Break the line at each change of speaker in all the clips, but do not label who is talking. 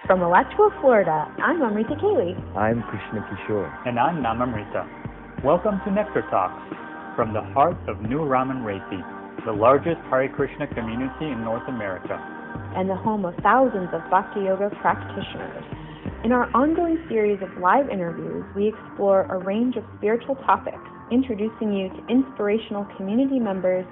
From Alachua, Florida, I'm Raman Reti.
I'm Krishna Kishora.
And I'm Raman Reti. Welcome to Nectar Talks, from the heart of New Raman Reti, the largest Hare Krishna community in North America.
And the home of thousands of Bhakti Yoga practitioners. In our ongoing series of live interviews, we explore a range of spiritual topics, introducing you to inspirational community members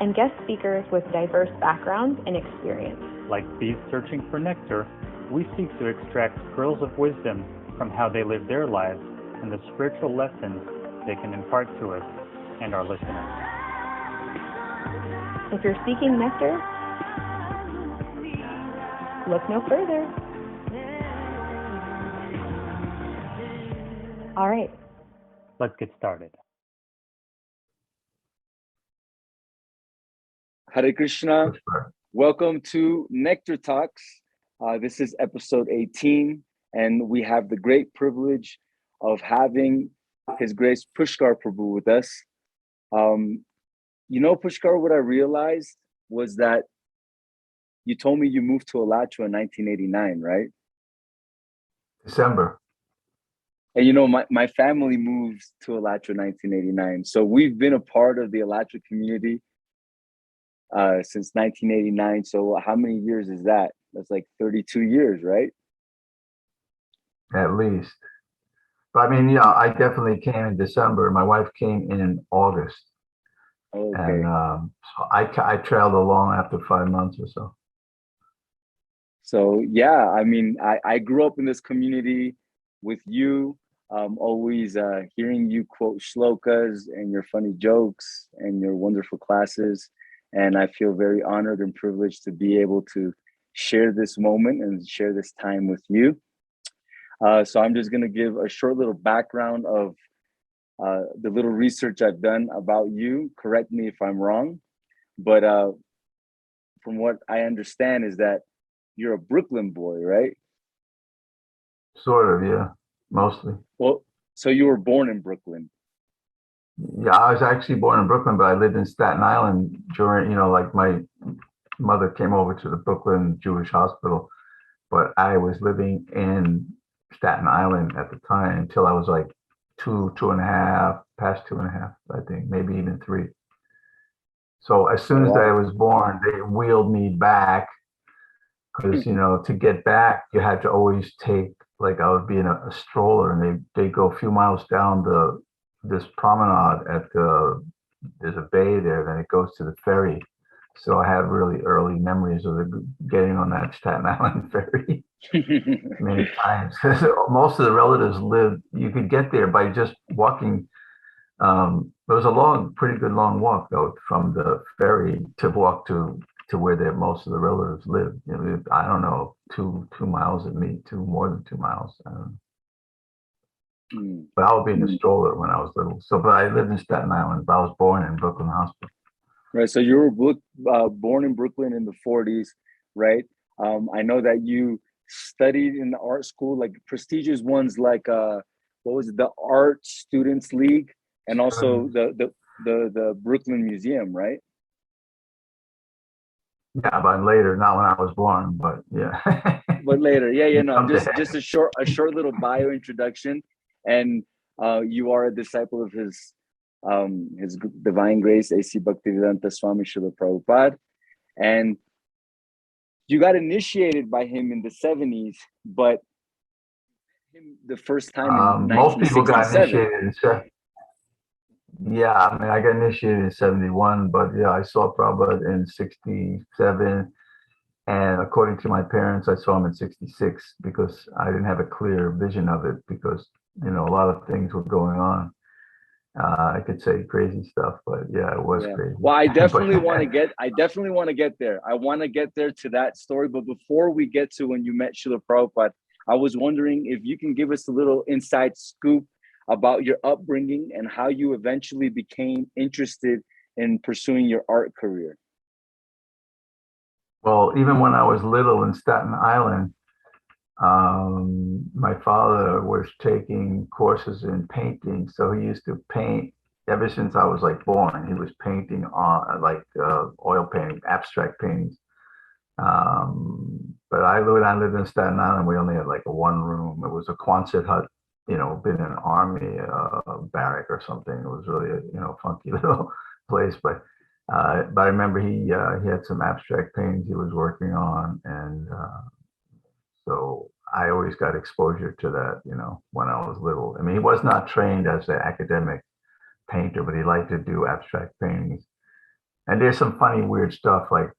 and guest speakers with diverse backgrounds and experience.
Like bees searching for nectar, we seek to extract pearls of wisdom from how they live their lives and the spiritual lessons they can impart to us and our listeners.
If you're seeking nectar, look no further. All right.
Let's get started.
Hare Krishna. Welcome to Nectar Talks. This is episode 18, and we have the great privilege of having His Grace Puskar Prabhu with us. Puskar, what I realized was that you told me you moved to Alachua in 1989, right?
December.
And my family moved to Alachua in 1989. So we've been a part of the Alachua community since 1989. So how many years is that? That's like 32 years, right?
At least. But I mean, I definitely came in December. My wife came in August.
Okay.
And so I trailed along after 5 months or so.
So yeah, I mean, I grew up in this community with you, always hearing you quote shlokas and your funny jokes and your wonderful classes. And I feel very honored and privileged to be able to share this moment and share this time with you. So I'm just going to give a short little background of the little research I've done about you. Correct me if I'm wrong, but from what I understand is that you're a Brooklyn boy, right?
Sort of, yeah, mostly.
Well, so you were born in Brooklyn.
Yeah, I was actually born in Brooklyn, but I lived in Staten Island during, like my mother came over to the Brooklyn Jewish Hospital, but I was living in Staten Island at the time until I was like two and a half, past 2.5, I think, maybe even 3. So as soon as I was born, they wheeled me back because, to get back, you had to always take, like I would be in a stroller, and they go a few miles down this promenade there's a bay there, then it goes to the ferry. So I have really early memories of getting on that Staten Island ferry many times. Most of the relatives lived, you could get there by just walking. It was a pretty good long walk though, from the ferry to walk to where most of the relatives lived. I don't know, 2 miles at me, more than 2 miles. I don't know. But I would be in the stroller when I was little. So, but I lived in Staten Island, but I was born in Brooklyn Hospital.
Right. So you were born in Brooklyn in the 40s, right? I know that you studied in the art school, like prestigious ones, like what was it, the Art Students League, and also the Brooklyn Museum, right?
Yeah, but later, not when I was born, but yeah.
But later, just a short little bio introduction, and you are a disciple of His Divine Grace A.C. Bhaktivedanta Swami Srila Prabhupada, and you got initiated by him in the 70s, but the first time in
most people got
1967.
Yeah, I mean, I got initiated in 71, but yeah, I saw Prabhupada in 67, and according to my parents, I saw him in 66 because I didn't have a clear vision of it because a lot of things were going on. I could say crazy stuff, but yeah, it was crazy.
Well, I definitely want to get there. I want to get there to that story. But before we get to when you met Srila Prabhupada, I was wondering if you can give us a little inside scoop about your upbringing and how you eventually became interested in pursuing your art career.
Well, even when I was little in Staten Island, my father was taking courses in painting, so he used to paint ever since I was like born. He was painting on oil painting, abstract paintings. But when I lived in Staten Island, we only had like a one room. It was a Quonset hut, been an army barrack or something. It was really a funky little place. But I remember he had some abstract paintings he was working on, and so I always got exposure to that, when I was little. I mean, he was not trained as an academic painter, but he liked to do abstract paintings. And there's some funny, weird stuff like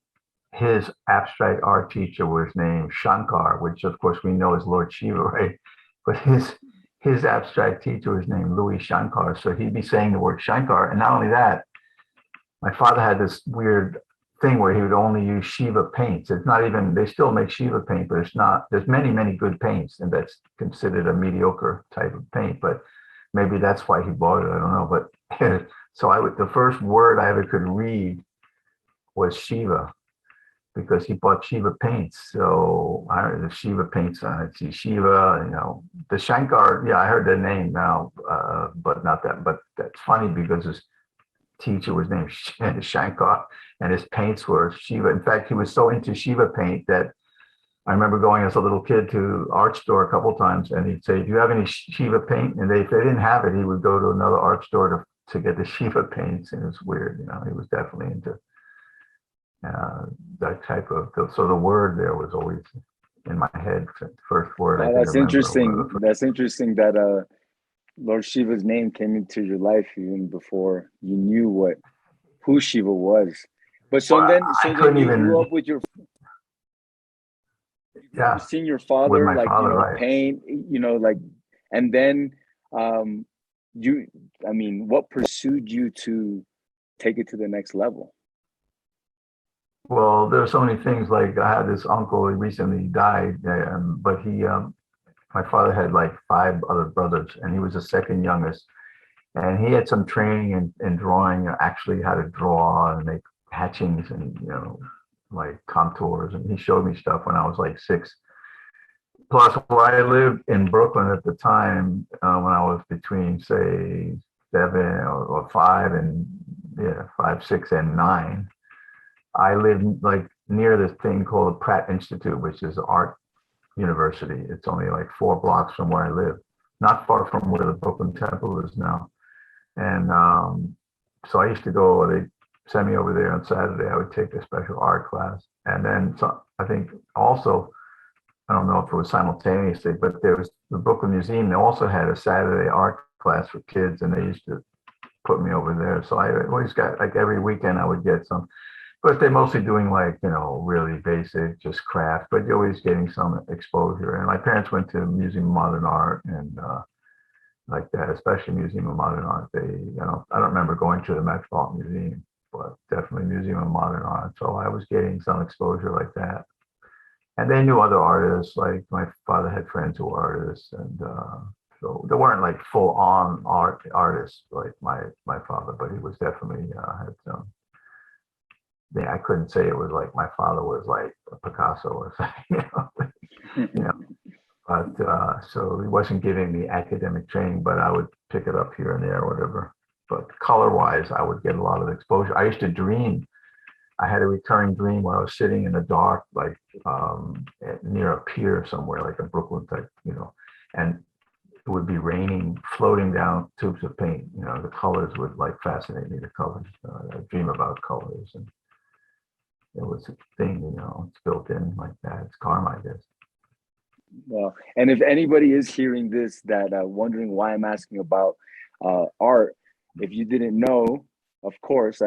his abstract art teacher was named Shankar, which of course we know is Lord Shiva, right? But his abstract teacher was named Louis Shankar. So he'd be saying the word Shankar. And not only that, my father had this weird thing where he would only use Shiva paints. It's not even, they still make Shiva paint, but it's not, there's many, many good paints, and that's considered a mediocre type of paint. But maybe that's why he bought it. I don't know. But so the first word I ever could read was Shiva, because he bought Shiva paints. So I heard the Shiva paints on it. See Shiva, the Shankar. Yeah, I heard the name now, but not that. But that's funny because his teacher was named Shankar, and his paints were Shiva. In fact, he was so into Shiva paint that I remember going as a little kid to art store a couple times, and he'd say, "Do you have any Shiva paint?" And if they didn't have it, he would go to another art store to get the Shiva paints. And it was weird, he was definitely into that type of. So the word there was always in my head. First word I can
That's
remember.
interesting. That's interesting that Lord Shiva's name came into your life even before you knew who Shiva was. But so then you grew up with your. You've seen your father paint, and then what pursued you to take it to the next level?
Well, there are so many things. Like I had this uncle, he recently died, but my father had like 5 other brothers, and he was the second youngest. And he had some training in drawing, actually how to draw and make hatchings and, like contours. And he showed me stuff when I was like 6. Plus, where I lived in Brooklyn at the time, when I was between, say, 7 or 5 and 5, 6, and 9, I lived like near this thing called the Pratt Institute, which is art university. It's only like 4 blocks from where I live, not far from where the Brooklyn Temple is now. And so I used to go, they sent me over there on Saturday. I would take a special art class. And then I think also, I don't know if it was simultaneously, but there was the Brooklyn Museum. They also had a Saturday art class for kids, and they used to put me over there. So I always got, like every weekend I would get some. But they're mostly doing like, really basic, just craft, but you're always getting some exposure. And my parents went to Museum of Modern Art and like that, especially Museum of Modern Art. I don't remember going to the Metropolitan Museum, but definitely Museum of Modern Art. So I was getting some exposure like that. And they knew other artists, like my father had friends who were artists. And so they weren't like full on artists like my father, but he was definitely had some. I couldn't say it was like my father was like a Picasso or something, But so he wasn't giving me academic training, but I would pick it up here and there or whatever. But color-wise, I would get a lot of exposure. I used to dream. I had a recurring dream where I was sitting in the dark, like near a pier somewhere, like a Brooklyn type, and it would be raining, floating down tubes of paint. The colors would like fascinate me. The colors. I dream about colors and. It was a thing, it's built in like that. It's karma, I guess.
Well, and if anybody is hearing this that wondering why I'm asking about art, if you didn't know, of course,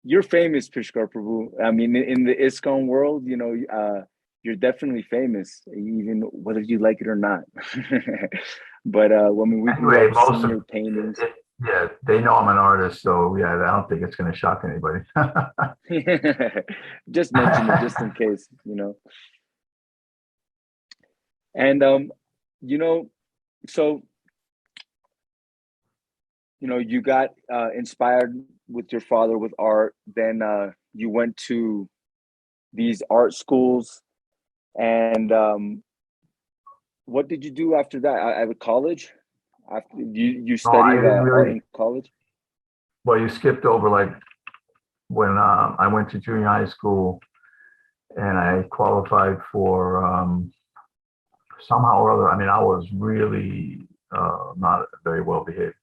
you're famous, Puskar Prabhu. In the ISKCON world, you're definitely famous, even whether you like it or not. But we
anyway,
can see your paintings.
Yeah, they know I'm an artist, so yeah, I don't think it's going to shock anybody.
Just mention it, just in case, And so you got inspired with your father with art. Then you went to these art schools, and what did you do after that? At college? After you studied art in college?
Well, you skipped over like when I went to junior high school. and I qualified for somehow or other. I mean, I was really not very well behaved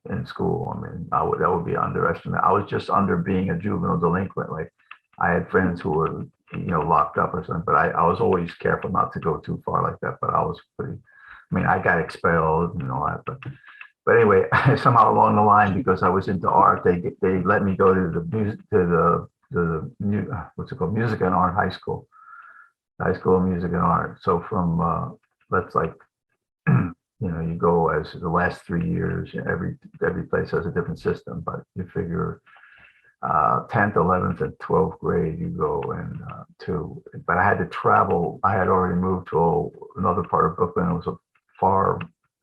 in school. I mean, that would be underestimated. I was just under being a juvenile delinquent. Like, I had friends who were, locked up or something, but I was always careful not to go too far like that. But I was pretty. I mean, I got expelled and all that, but anyway, somehow along the line, because I was into art, they let me go to the music what's it called, music and art high school of music and art. So from that's like, you go as the last 3 years. Every place has a different system, but you figure 10th, 11th, and 12th grade you go and but I had to travel. I had already moved to another part of Brooklyn. It was a far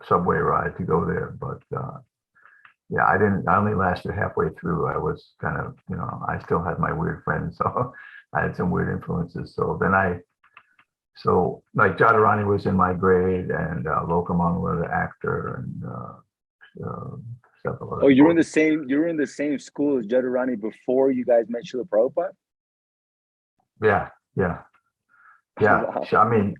subway ride to go there, but yeah, I only lasted halfway through. I was kind of, I still had my weird friends, so I had some weird influences. So then so like Jadharani was in my grade, and Lokamangala, the actor, and several other.
Oh, you were in the same school as Jadharani before you guys met Srila Prabhupada?
Yeah.
Wow.
I mean,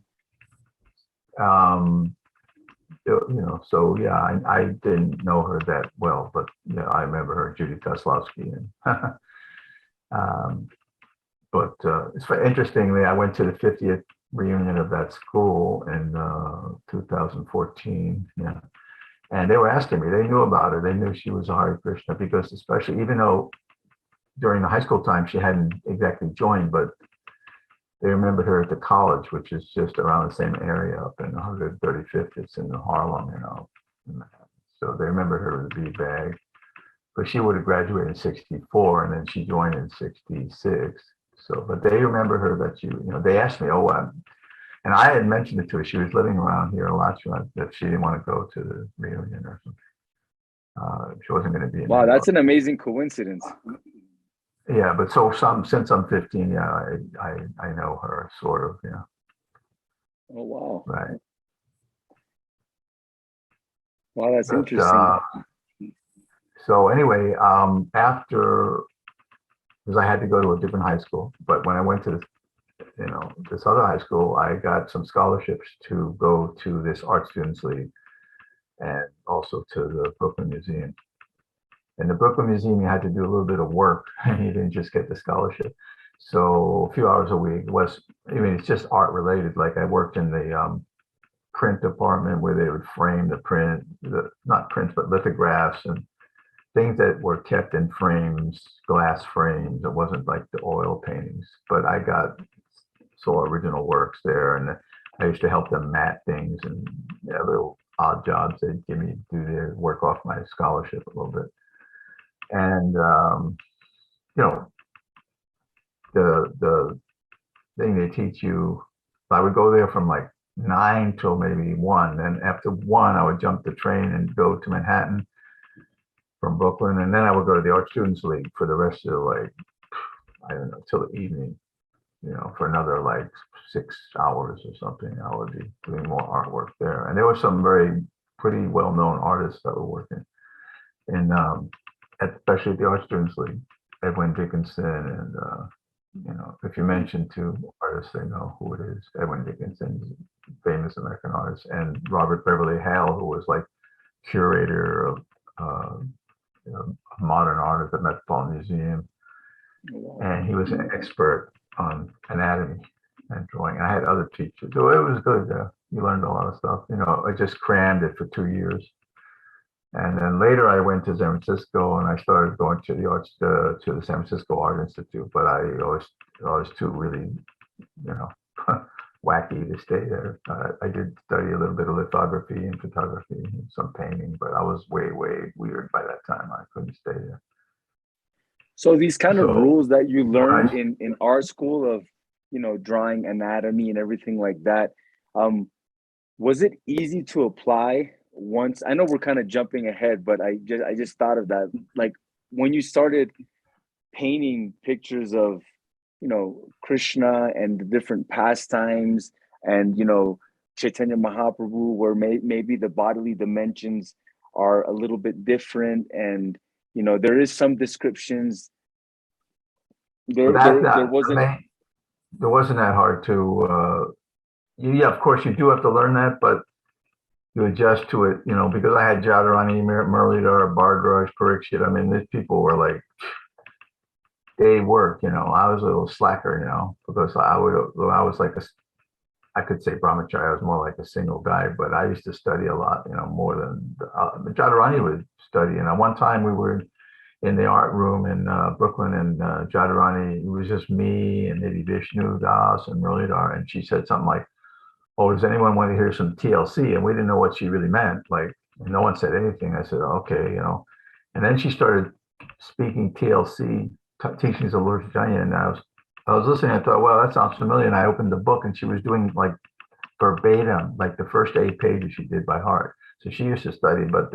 so yeah, I didn't know her that well, but I remember her, Judy Teslowski, and but it's interestingly, I went to the 50th reunion of that school in 2014. Yeah, and they were asking me. They knew about her. They knew she was a Hare Krishna, because especially, even though during the high school time she hadn't exactly joined, but they remembered her at the college, which is just around the same area up in 135th. It's in Harlem, So they remembered her with a B-bag. But she would have graduated in 64, and then she joined in 66. So, but they remember her that they asked me, and I had mentioned it to her. She was living around here, Alachua, that she didn't want to go to the reunion or something. She wasn't going to be in
Wow,
New
that's
York.
an amazing coincidence.
Yeah, but since I'm 15, yeah, I know her sort of, yeah.
Oh, wow.
Right.
Wow, that's interesting.
So anyway, after, because I had to go to a different high school, but when I went to this other high school, I got some scholarships to go to this Art Students League, and also to the Brooklyn Museum. In the Brooklyn Museum, you had to do a little bit of work, and you didn't just get the scholarship. So a few hours a week it's just art related. Like, I worked in the print department, where they would frame the print, not prints, but lithographs and things that were kept in frames, glass frames. It wasn't like the oil paintings, but I saw original works there, and I used to help them mat things and little odd jobs they'd give me to do their work off my scholarship a little bit. And the thing they teach you, I would go there from like 9 till maybe 1. And after 1, I would jump the train and go to Manhattan from Brooklyn, and then I would go to the Art Students League for the rest of I don't know, till the evening, for another like 6 hours or something. I would be doing more artwork there, and there were some pretty well-known artists that were working in, especially at the Art Students League. Edwin Dickinson, and if you mention 2 artists, they know who it is. Edwin Dickinson, famous American artist, and Robert Beverly Hale, who was like curator of modern art at the Metropolitan Museum, and he was an expert on anatomy and drawing. I had other teachers, so it was good. You learned a lot of stuff. I just crammed it for 2 years. And then later I went to San Francisco, and I started going to the San Francisco Art Institute, but I was too really, wacky to stay there. I did study a little bit of lithography and photography and some painting, but I was way, way weird by that time. I couldn't stay there.
So these kind of rules that you learned in art school of, drawing anatomy and everything like that, was it easy to apply once? I know we're kind of jumping ahead, but I just thought of that. Like, when you started painting pictures of, Krishna and the different pastimes, and, Chaitanya Mahaprabhu, where maybe the bodily dimensions are a little bit different, and, there is some descriptions. There wasn't.
it wasn't that hard to, yeah, of course you do have to learn that, but you adjust to it, because I had Jadharani, Muralidhar, Bhardraj, Parikshit. I mean, these people were like, they work, I was a little slacker, because I was like I could say brahmachari, I was more like a single guy, but I used to study a lot, more than Jadharani would study. And at one time we were in the art room in Brooklyn, and Jadharani, it was just me and maybe Vishnu Das and Muralidhar, and she said something like, "Oh, does anyone want to hear some TLC?" And we didn't know what she really meant. Like, no one said anything. I said, "Okay," And then she started speaking TLC, Teachings of Lord Chaitanya, and I was listening. I thought, "Well, that sounds familiar." And I opened the book, and she was doing like verbatim, like the first 8 pages she did by heart. So she used to study, but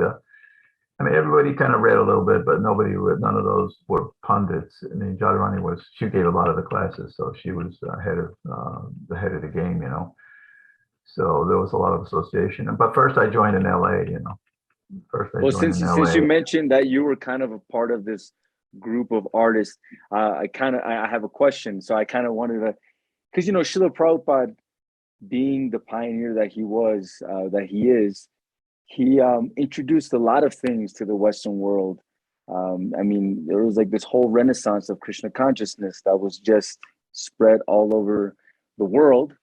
I mean, everybody kind of read a little bit, but none of those were pundits. I mean, Jadharani she gave a lot of the classes, so she was the head of the game, So there was a lot of association. But first I joined in LA, First I
Well,
joined in
since you
LA.
mentioned that you were kind of a part of this group of artists, I have a question. So I kind of wanted to, because Srila Prabhupada, being the pioneer that he was, that he is, he introduced a lot of things to the Western world. I mean, there was like this whole renaissance of Krishna consciousness that was just spread all over the world.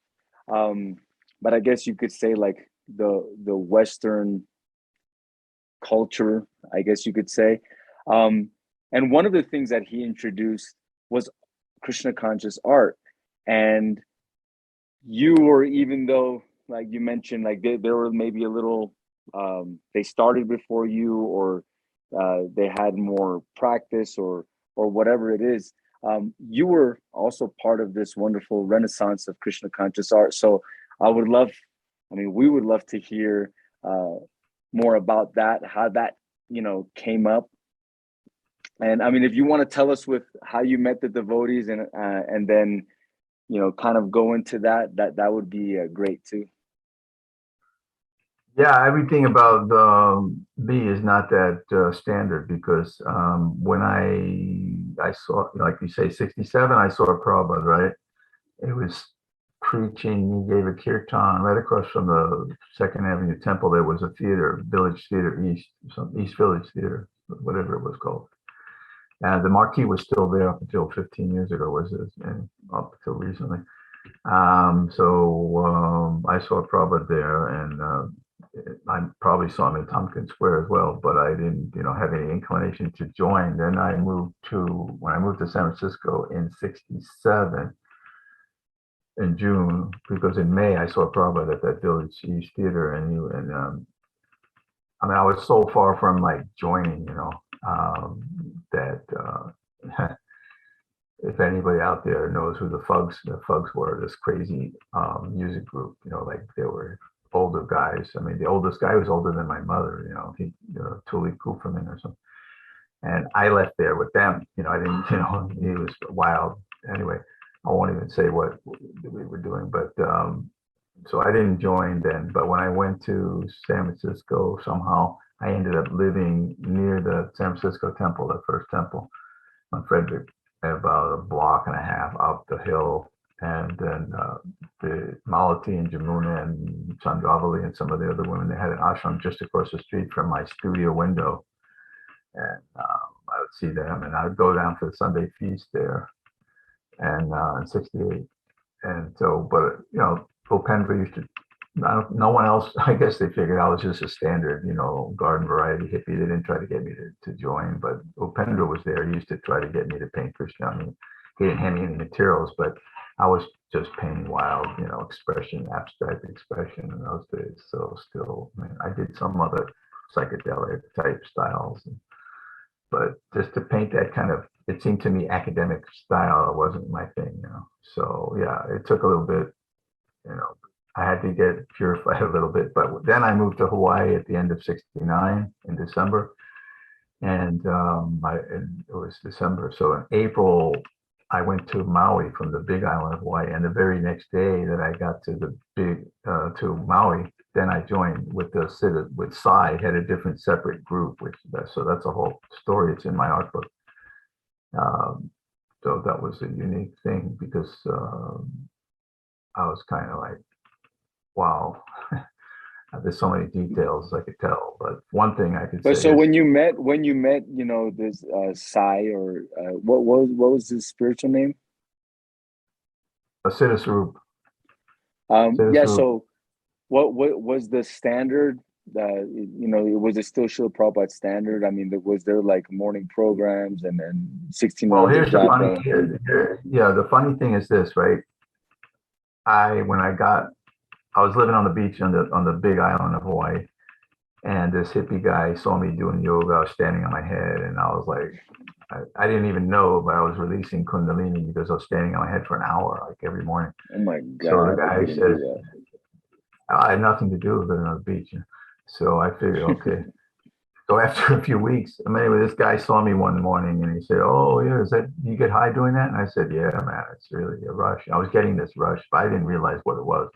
But I guess you could say like the Western culture, I guess you could say. And one of the things that he introduced was Krishna Conscious Art. And you were, even though like you mentioned, like they were maybe a little, they started before you, or they had more practice, or whatever it is. You were also part of this wonderful renaissance of Krishna Conscious Art. So we would love to hear more about that, how that, came up. And I mean, if you want to tell us with how you met the devotees, and then, kind of go into that would be great too.
Yeah, everything about me is not that standard, because when I saw, like you say, 67, I saw Prabhupada, right? It was preaching. He gave a kirtan right across from the Second Avenue Temple. There was a theater, Village Theater East, East Village Theater, whatever it was called. And the marquee was still there up until 15 years ago, and up until recently. So I saw Prabhupada there, and I probably saw him in Tompkins Square as well, but I didn't, have any inclination to join. Then when I moved to San Francisco in 67, in June, because in May I saw Prabhupada at that Village East Theater, and I mean, I was so far from like joining, that if anybody out there knows who the Fugs were, this crazy music group, like they were older guys. I mean, the oldest guy was older than my mother, he, Tuli Kuferman or something. And I left there with them, I didn't, he was wild. Anyway, I won't even say what we were doing, but so I didn't join then. But when I went to San Francisco, somehow I ended up living near the San Francisco temple, the first temple on Frederick, about a block and a half up the hill. And then the Malati and Jamuna and Chandravali and some of the other women, they had an ashram just across the street from my studio window. And I would see them, and I would go down for the Sunday feast there, and in 68. And so, but Upendra used to, no one else, I guess they figured I was just a standard, garden variety hippie. They didn't try to get me to join, but Upendra was there. He used to try to get me to paint Krishna. I mean, he didn't hand me any materials, but I was just painting wild, expression, abstract expression in those days. So still, I mean, I did some other psychedelic type styles, but just to paint that kind of, it seemed to me academic style wasn't my thing, So yeah, it took a little bit, I had to get purified a little bit. But then I moved to Hawaii at the end of 69 in December. And it was December. So in April, I went to Maui from the Big Island of Hawaii. And the very next day that I got to Maui, then I joined with Sai, had a different separate group, so that's a whole story. It's in my art book. So that was a unique thing because I was kind of like, wow, there's so many details I could tell. But one thing I could say
But so
is,
when you met, you know, this Sai, or what was his spiritual name?
a Siddhasarup.
Yeah.
Siddhasarup.
So what was the standard? You know, was it still Srila Prabhupada's standard? I mean, was there like morning programs and then 16
Well,
rounds of
here's the funny,
japa?
yeah, the funny thing is this, right? When I was living on the beach on the big island of Hawaii, and this hippie guy saw me doing yoga. I was standing on my head, and I was like, I didn't even know, but I was releasing Kundalini because I was standing on my head for an hour, like every morning.
Oh my
So the
God, I
guy
couldn't do
said,
that.
I had nothing to do with living on the beach. So I figured, okay. So after a few weeks, I mean, anyway, this guy saw me one morning and he said, "Oh, yeah, is that you get high doing that?" And I said, "Yeah, man, it's really a rush." I was getting this rush, but I didn't realize what it was.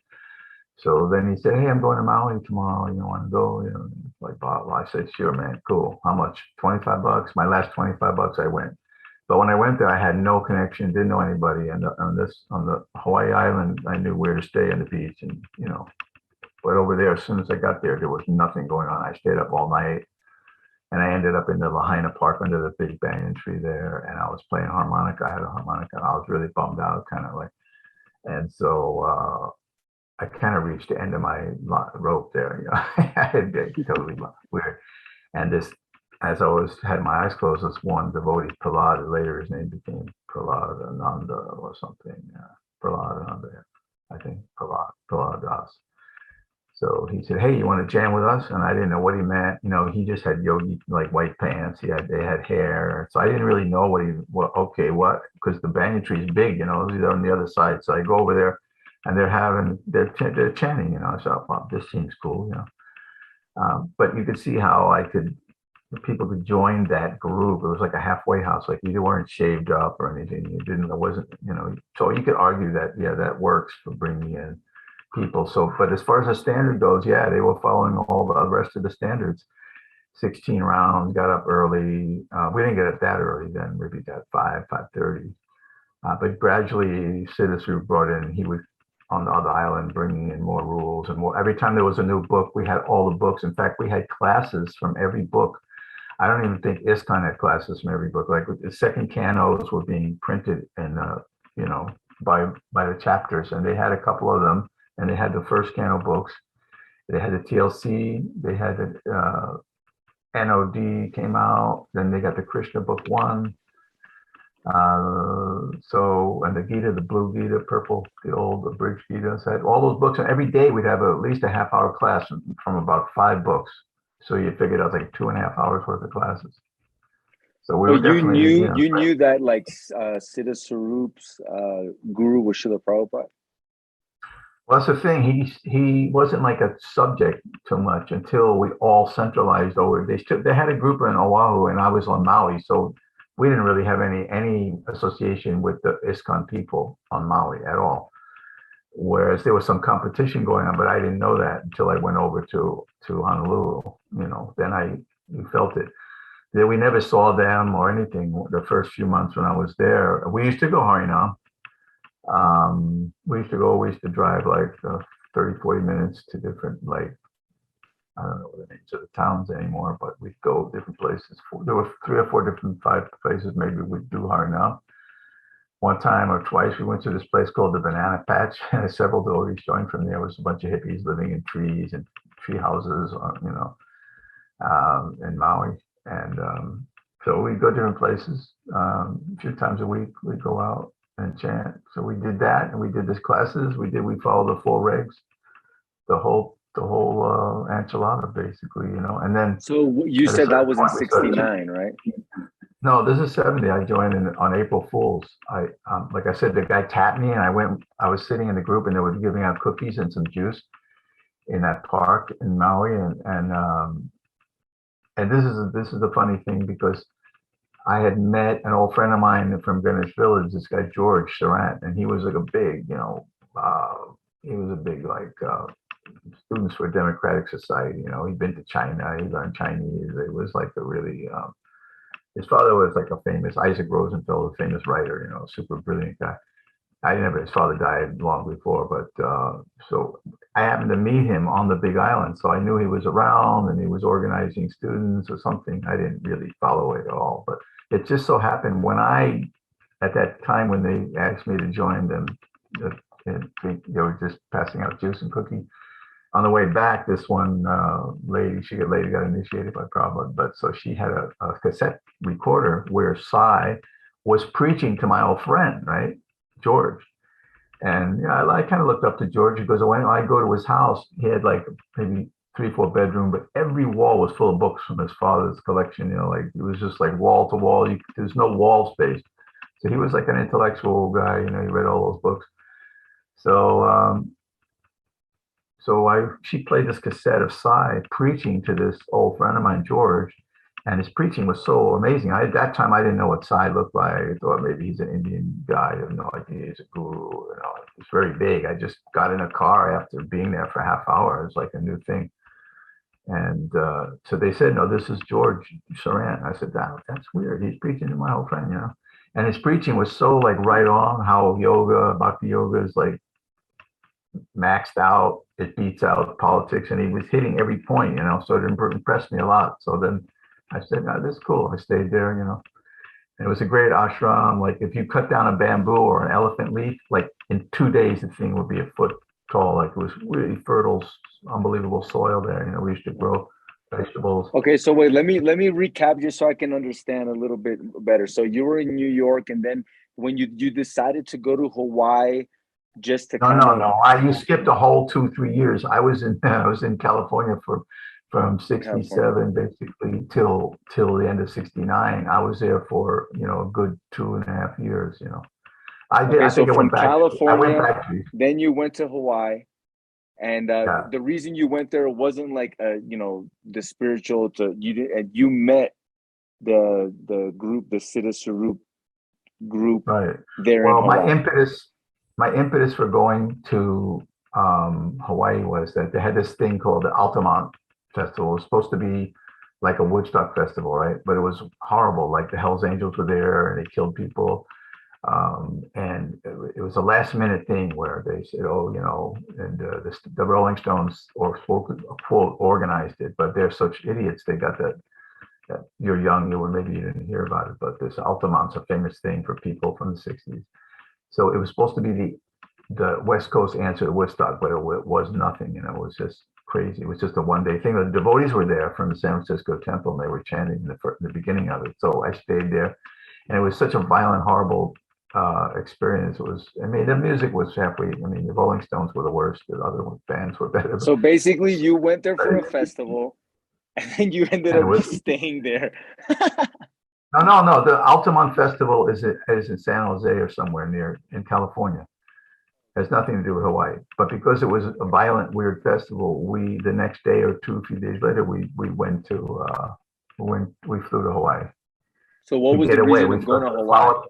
So then he said, "Hey, I'm going to Maui tomorrow. You want to go?" You know, like blah blah. I said, "Sure, man, cool. How much? $25." My last $25, I went. But when I went there, I had no connection, didn't know anybody, and on the Hawaii island, I knew where to stay on the beach, and you know. But over there, as soon as I got there was nothing going on. I stayed up all night, and I ended up in the Lahaina Park under the big banyan tree there, and I was playing harmonica. I had a harmonica, and I was really bummed out, kind of like. And so I kind of reached the end of my rope there. You know, I had been totally weird. And this, as I was had my eyes closed, this one devotee, Prahlad, later his name became Prahlad Ananda or something. Prahlad Ananda, I think Prahlad Das. So he said, "Hey, you want to jam with us?" And I didn't know what he meant. You know, he just had yogi like white pants. They had hair. So I didn't really know what, because the banyan tree is big, you know, they're on the other side. So I go over there and they're chanting, you know. I thought, wow, this seems cool, you know. But you could see how people could join that group. It was like a halfway house. Like you weren't shaved up or anything. It wasn't, you know, so you could argue that, yeah, that works for bringing in people. So, but as far as the standard goes, yeah, they were following all the rest of the standards. 16 rounds, got up early. We didn't get up that early then, maybe got 5:30. But gradually, Siddhasu brought in, he would, on the other island, bringing in more rules and more. Every time there was a new book, we had all the books. In fact, we had classes from every book. I don't even think ISKCON had classes from every book. Like the second canos were being printed in, you know, by the chapters, and they had a couple of them. And they had the first Cano books. They had the TLC. They had the NOD came out. Then they got the Krishna book 1. And the Gita, the blue Gita, purple, the old abridged Gita. So I had all those books, and every day we'd have at least a half-hour class from about 5 books. So you figured out like 2.5 hours worth of classes. So we were definitely,
you knew that like Siddha Sarup's guru was Srila Prabhupada.
Well, that's the thing. He wasn't like a subject too much until we all centralized over. They had a group in Oahu, and I was on Maui, so we didn't really have any association with the ISKCON people on Maui at all. Whereas there was some competition going on, but I didn't know that until I went over to Honolulu. You know, then we felt it. We never saw them or anything the first few months when I was there. We used to go Harinam. We used to drive like 30, 40 minutes to different, like, I don't know what the names of the towns anymore, but we'd go different places. There were 3 or 4 different 5 places maybe we'd do Harinam. One time or twice we went to this place called the Banana Patch, and several devotees joined from there. It was a bunch of hippies living in trees and tree houses, you know, in Maui. And so we'd go different places. A few times a week we'd go out and chant. So we did that, and we did these classes. We followed the 4 regs, the whole enchilada, basically, you know. And then,
so you said that was in 69, right?
No, this is 70. I joined on April Fools. Like I said, the guy tapped me, and I was sitting in the group, and they were giving out cookies and some juice in that park in Maui, and this is the funny thing, because I had met an old friend of mine from Greenwich Village, this guy George Surratt, and he was like a big, you know, he was a big, like, Students for Democratic Society. You know, he'd been to China, he learned Chinese. It was like a really His father was like a famous Isaac Rosenfeld, a famous writer, super brilliant guy. His father died long before, but so I happened to meet him on the Big Island. So I knew he was around and he was organizing students or something. I didn't really follow it at all, but it just so happened at that time when they asked me to join them, and they were just passing out juice and cookies. On the way back, this one lady got initiated by Prabhupada, but so she had a cassette recorder where Sai was preaching to my old friend, right? George. And I kind of looked up to George. He goes, when I go to his house, he had like maybe 3-4 bedroom, but every wall was full of books from his father's collection. Like it was just like wall to wall. There's no wall space. So he was like an intellectual guy. He read all those books. So she played this cassette of Sai preaching to this old friend of mine, George. And his preaching was so amazing. At that time, I didn't know what Sai looked like. I thought maybe he's an Indian guy. I have no idea he's a guru. It's very big. I just got in a car after being there for a half hour. It was like a new thing. And so they said, no, this is George Saran. I said, that's weird. He's preaching to my old friend, And his preaching was so like right on how Bhakti yoga is like maxed out. It beats out politics. And he was hitting every point, so it impressed me a lot. So then I said, this is cool. I stayed there, and it was a great ashram. Like if you cut down a bamboo or an elephant leaf, like in 2 days, the thing would be a foot tall. Like it was really fertile, unbelievable soil there. We used to grow vegetables.
Okay, so wait, let me recap just so I can understand a little bit better. So you were in New York, and then when you decided to go to Hawaii, just to
no. You skipped a whole 2-3 years. I was in California from 67 basically till the end of 69. I was there for a good 2.5 years. I did.
Okay,
I think
so
I
from
went back.
California,
I went back to,
then you went to Hawaii, and the reason you went there wasn't like the spiritual. You met the group, the Siddha Swarup group,
right
there.
Well,
in Hawaii.
my impetus for going to Hawaii was that they had this thing called the Altamont Festival. It was supposed to be like a Woodstock festival, right? But it was horrible. Like the Hells Angels were there and they killed people. And it was a last minute thing where they said, and the Rolling Stones quote organized it, but they're such idiots. They got that you're young, maybe you didn't hear about it, but this Altamont's a famous thing for people from the 60s. So it was supposed to be the West Coast answer to Woodstock, but it was nothing. It was just crazy. It was just a one-day thing. The devotees were there from the San Francisco temple, and they were chanting the beginning of it. So I stayed there, and it was such a violent, horrible experience. It was. The music was halfway. The Rolling Stones were the worst. The other bands were better.
So basically, you went there for a festival, and then you ended up staying there.
No. The Altamont Festival is in San Jose or somewhere near in California. It has nothing to do with Hawaii. But because it was a violent, weird festival, the next day or two, a few days later, we went to we flew to Hawaii.
So what was the reason of going to Hawaii?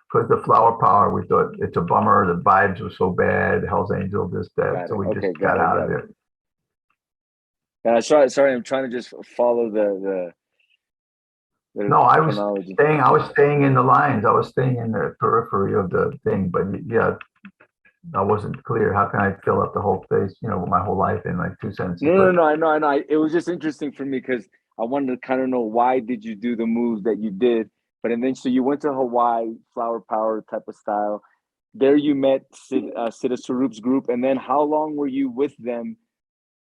Because the flower power, we thought it's a bummer. The vibes were so bad. Hell's Angel, this, that. So we just got out of there.
Sorry, I'm trying to just follow the
no, I was staying in the lines. I was staying in the periphery of the thing, but yeah, I wasn't clear. How can I fill up the whole space, my whole life in like 2 sentences?
No, I know. It was just interesting for me because I wanted to kind of know why did you do the moves that you did. But then, so you went to Hawaii, flower power type of style. There you met Siddha Swarup's group. And then how long were you with them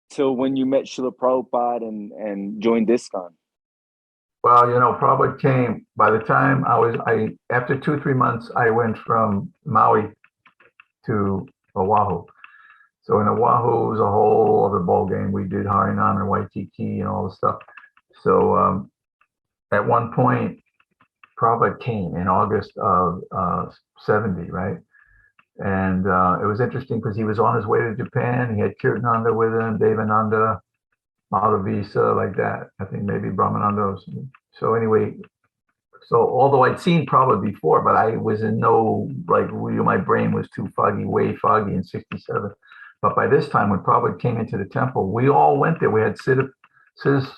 till when you met Srila Prabhupada and joined ISKCON?
Well, Prabhupada came, by the time after 2-3 months, I went from Maui to Oahu. So in Oahu was a whole other ballgame. We did Harinam and Waitiki and all the stuff. So at one point, Prabhupada came in August of 70, right? And it was interesting because he was on his way to Japan. He had Kirtananda with him, Devananda, Madhavisa, like that. I think maybe Brahmananda. So anyway, although I'd seen Prabhupada before, but I was in my brain was too foggy, way foggy in 67. But by this time, when Prabhupada came into the temple, we all went there. We had Siddha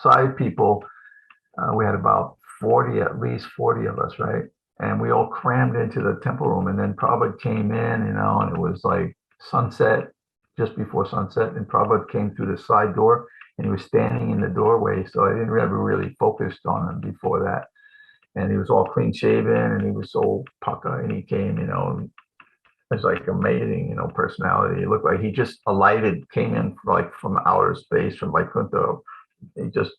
side people. We had about at least 40 of us, right? And we all crammed into the temple room. And then Prabhupada came in, and it was like sunset, just before sunset. And Prabhupada came through the side door, and he was standing in the doorway. So I didn't ever really focused on him before that. And he was all clean shaven, and he was so pucka, and he came, it was like amazing, personality. It looked like he just alighted, came in like from outer space, from Vaikuntha. He just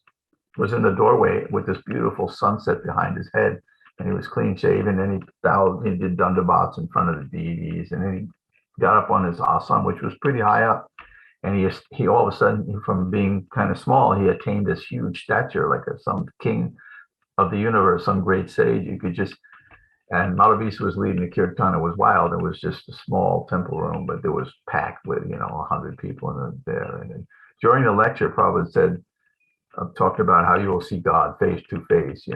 was in the doorway with this beautiful sunset behind his head, and he was clean shaven, and he bowed, he did dandavats in front of the deities, and then he got up on his asana, which was pretty high up, and he all of a sudden, from being kind of small, he attained this huge stature, like some king of the universe, some great sage. You could just, and Malavisa was leading the kirtan. It was wild. It was just a small temple room, but it was packed with 100 people there. And then during the lecture, Prabhupada said, talked about how you will see God face to face,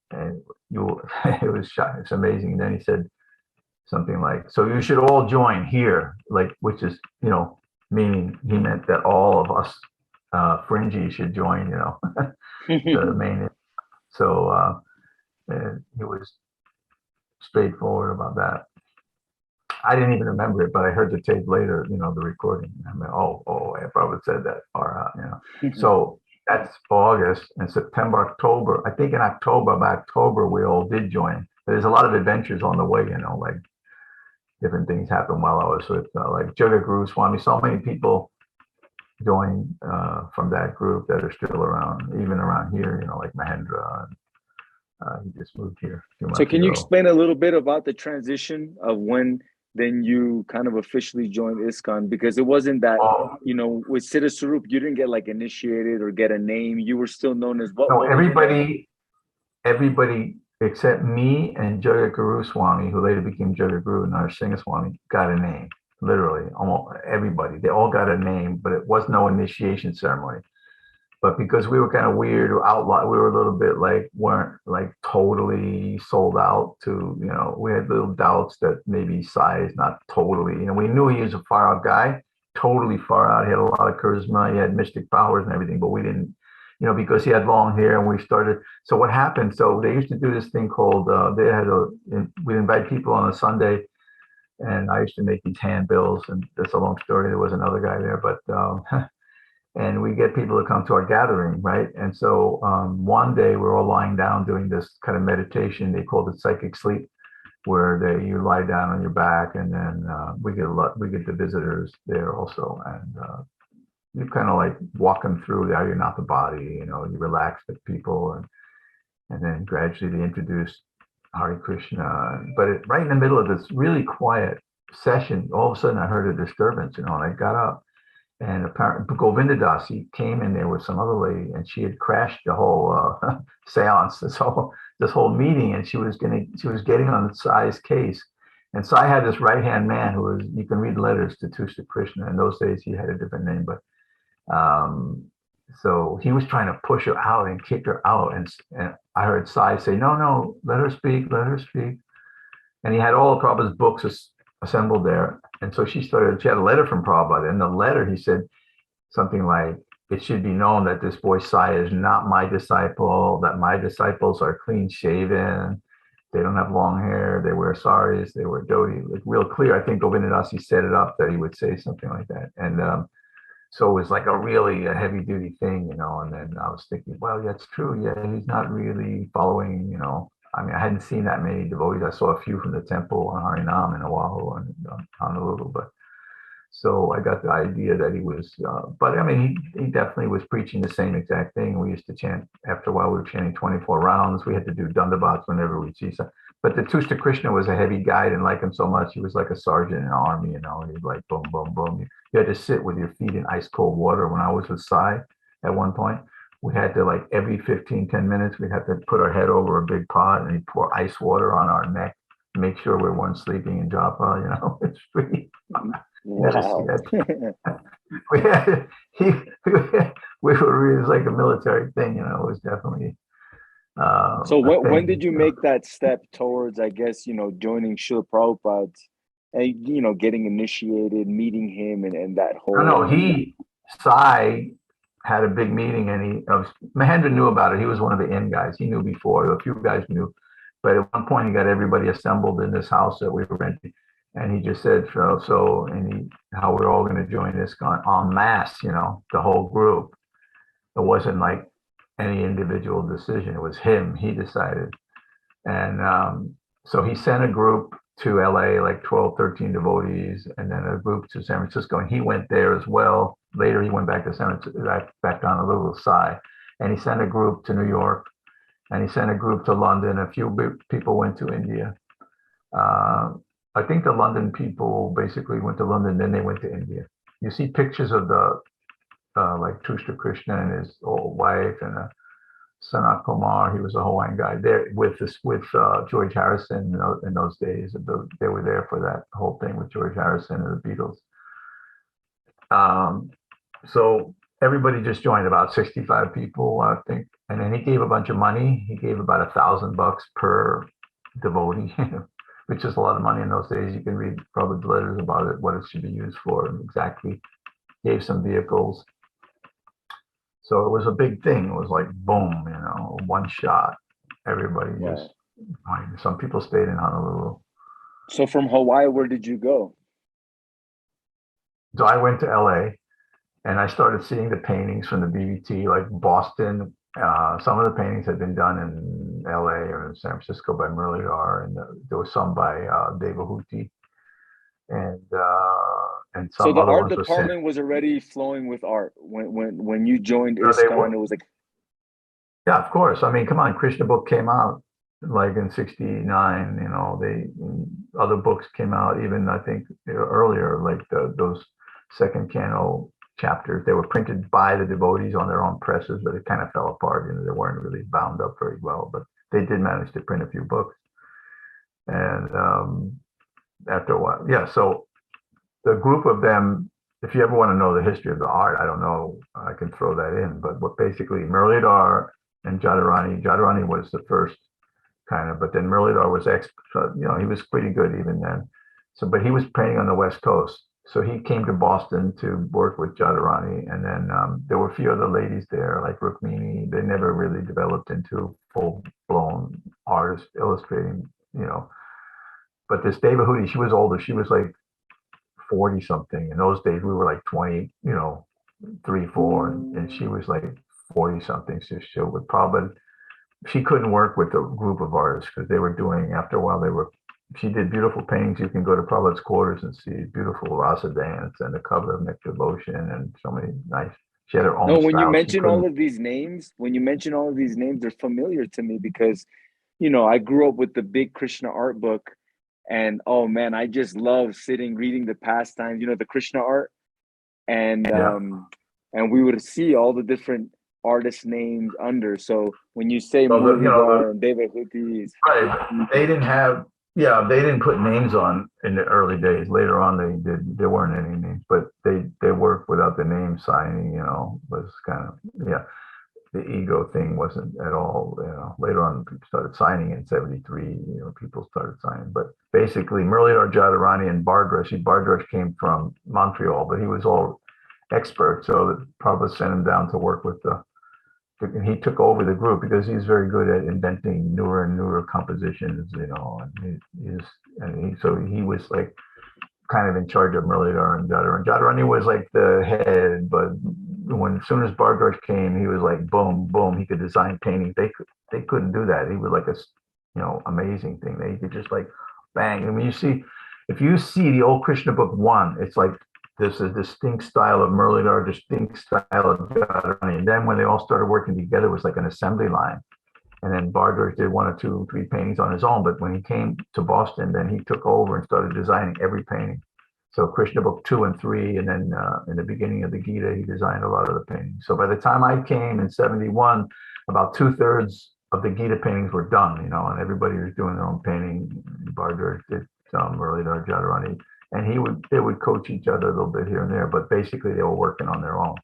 and it was it's amazing. And then he said something like, so you should all join here, like, which is, meaning he meant that all of us fringy should join, the main. So and he was straightforward about that. I didn't even remember it, but I heard the tape later, the recording. I mean, I probably said that far out, So that's August and September, October. I think in October, we all did join. There's a lot of adventures on the way, like different things happened while I was with, like Jagat Guru Swami. So many people joined from that group that are still around, even around here, like Mahendra. He just moved here a few months
So can you
ago.
explain a little bit about the transition of when then you kind of officially joined ISKCON? Because it wasn't that, with Siddha Swarup, you didn't get like initiated or get a name. You were still known as what?
No, everybody except me and Jagat Guru Swami, who later became Jagat Guru Narasimha Swami, got a name. Literally, almost everybody. They all got a name, but it was no initiation ceremony. But because we were kind of weird, outlaw, we were a little bit weren't like totally sold out to, we had little doubts that maybe size, not totally, we knew he was a far out guy, totally far out. He had a lot of charisma, he had mystic powers and everything, but we didn't, because he had long hair and we started. So what happened? So they used to do this thing called, we'd invite people on a Sunday, and I used to make these handbills, and that's a long story. There was another guy there, but, and we get people to come to our gathering, right? And so one day we're all lying down doing this kind of meditation. They called it psychic sleep, where you lie down on your back, and then we get the visitors there also, and you kind of like walk them through how you're not the body, you relax the people, and then gradually they introduce Hare Krishna. But right in the middle of this really quiet session, all of a sudden I heard a disturbance, and I got up. And apparently Govinda Dasi came in there with some other lady, and she had crashed the whole seance, this whole meeting, and she was getting on Sai's case. And Sai had this right-hand man who was, you can read letters to Tushta Krishna. In those days, he had a different name, but so he was trying to push her out and kick her out. And I heard Sai say, no, let her speak. And he had all of Prabhupada's books assembled there. And so she had a letter from Prabhupada. In the letter, he said something like, it should be known that this boy Sai is not my disciple, that my disciples are clean shaven. They don't have long hair. They wear saris. They wear dhoti. Like real clear. I think Govinda Dasi set it up that he would say something like that. And so it was like a really heavy duty thing, and then I was thinking, well, that's true. Yeah, he's not really following, I mean, I hadn't seen that many devotees. I saw a few from the temple on Harinam in Oahu and Honolulu, but so I got the idea that he was, but I mean, he definitely was preaching the same exact thing. We used to chant, after a while, we were chanting 24 rounds. We had to do dandavats whenever we'd see some. But the Tushta Krishna was a heavy guy. I didn't like him so much. He was like a sergeant in the army, he'd like boom, boom, boom. You had to sit with your feet in ice cold water. When I was with Sai at one point, we had to, like, every 10 minutes, we'd have to put our head over a big pot and he'd pour ice water on our neck to make sure we weren't sleeping in japa, it's pretty.
Wow.
We were, it was like a military thing, it was definitely.
So when did you make that step towards, I guess, joining Srila Prabhupada and, getting initiated, meeting him and that whole.
No, Sai had a big meeting, and Mahendra knew about it. He was one of the in guys. He knew before. A few guys knew, but at one point he got everybody assembled in this house that we were renting, and he just said, how we're all going to join ISKCON en masse, the whole group. It wasn't like any individual decision. It was him. He decided, and so he sent a group to LA, like 12, 13 devotees, and then a group to San Francisco, and he went there as well. Later, he went back to San Francisco, back down a little side, and he sent a group to New York, and he sent a group to London. A few people went to India. I think the London people basically went to London, then they went to India. You see pictures of the like Krishna and his old wife, and Sanat Kumar. He was a Hawaiian guy there with George Harrison. In those days, they were there for that whole thing with George Harrison and the Beatles. So everybody just joined, about 65 people, I think. And then he gave a bunch of money. He gave about $1,000 per devotee, which is a lot of money in those days. You can read probably letters about it, what it should be used for, and exactly. Gave some vehicles. So it was a big thing. It was like boom, one shot. Everybody was joining. Some people stayed in Honolulu.
So from Hawaii, where did you go?
So I went to LA, and I started seeing the paintings from the BBT, like Boston. Some of the paintings had been done in LA or in San Francisco by Muralidhar, and there was some by Devahuti, and some
so the
other
art
ones
department was already flowing with art when you joined ISKCON. It was like,
yeah, of course. I mean, come on, Krishna book came out like in '69. Other books came out even, I think, earlier, like those second canto chapters. They were printed by the devotees on their own presses, but it kind of fell apart. They weren't really bound up very well, but they did manage to print a few books. And after a while, yeah. So the group of them, if you ever want to know the history of the art, I don't know, I can throw that in. But what basically Muralidhar and Jadharani was the first kind of, but then Muralidhar was he was pretty good even then. So, but he was painting on the West Coast. So he came to Boston to work with Jadharani, and then there were a few other ladies there, like Rukmini. They never really developed into full-blown artists illustrating, But this Devahuti, she was older. She was like 40 something. In those days, we were like 20, 3, 4, and she was like 40 something. So she couldn't work with a group of artists because they were doing, after a while, she did beautiful paintings. You can go to Prabhupada's quarters and see beautiful rasa dance and the cover of Nectar Lotion and so many nice. She had her own.
No, when you mention all of these names, they're familiar to me because, I grew up with the big Krishna art book. And oh man, I just love reading the pastimes, the Krishna art, and we would see all the different artist names under. So when you say Muralidhar and Devahuti,
right, they didn't put names on in the early days. Later on, there weren't any names, but they worked without the name signing. Was kind of the ego thing wasn't at all. Later on, people started signing in '73. People started signing, but basically, Muralidhar, Jadharani, and Bardresh. Bardresh came from Montreal, but he was all expert. So Prabhupada sent him down to work with he took over the group because he's very good at inventing newer and newer compositions. So he was like kind of in charge of Muralidhar and Jadharani. Jadharani was like the head, but as soon as Bardresh came, he was like boom, boom. He could design paintings. They couldn't do that. He was like a amazing thing. They could just like bang. I mean, if you see the old Krishna book 1, it's like there's a distinct style of Muralidhar, distinct style of Jadharani. And then when they all started working together, it was like an assembly line. And then Bardresh did 1 or 2, 3 paintings on his own. But when he came to Boston, then he took over and started designing every painting. So Krishna book 2 and 3, and then in the beginning of the Gita, he designed a lot of the paintings. So by the time I came in '71, about 2/3 of the Gita paintings were done, and everybody was doing their own painting. Bardresh did some, Muralidhar, Jadharani, and they would coach each other a little bit here and there, but basically they were working on their own.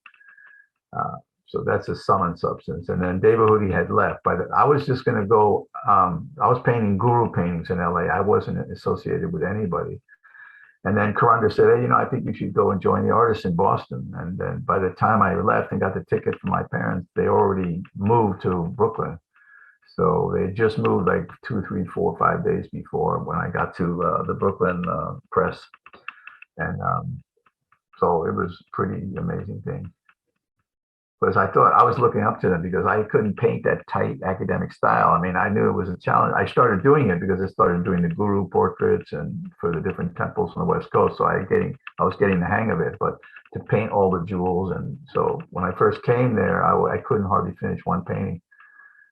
So that's a sum and substance. And then Devahuti had left. I was just going to go. I was painting guru paintings in LA. I wasn't associated with anybody. And then Karanda said, hey, I think you should go and join the artists in Boston. And then by the time I left and got the ticket from my parents, they already moved to Brooklyn. So they just moved like 2, 3, 4, 5 days before when I got to the Brooklyn press. And so it was pretty amazing thing. Because I thought I was looking up to them because I couldn't paint that tight academic style. I mean, I knew it was a challenge. I started doing it because I started doing the guru portraits and for the different temples on the West Coast. So I was getting the hang of it, but to paint all the jewels. And so when I first came there, I couldn't hardly finish one painting.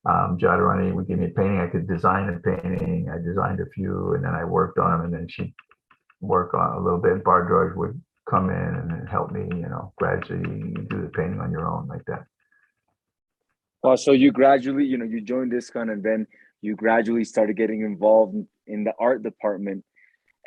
Jadharani would give me a painting. I could design a painting. I designed a few and then I worked on them and then she'd work on a little bit. Bardroj would come in and help me, gradually do the painting on your own like that.
Well, so you gradually, you joined ISKCON and then you gradually started getting involved in the art department.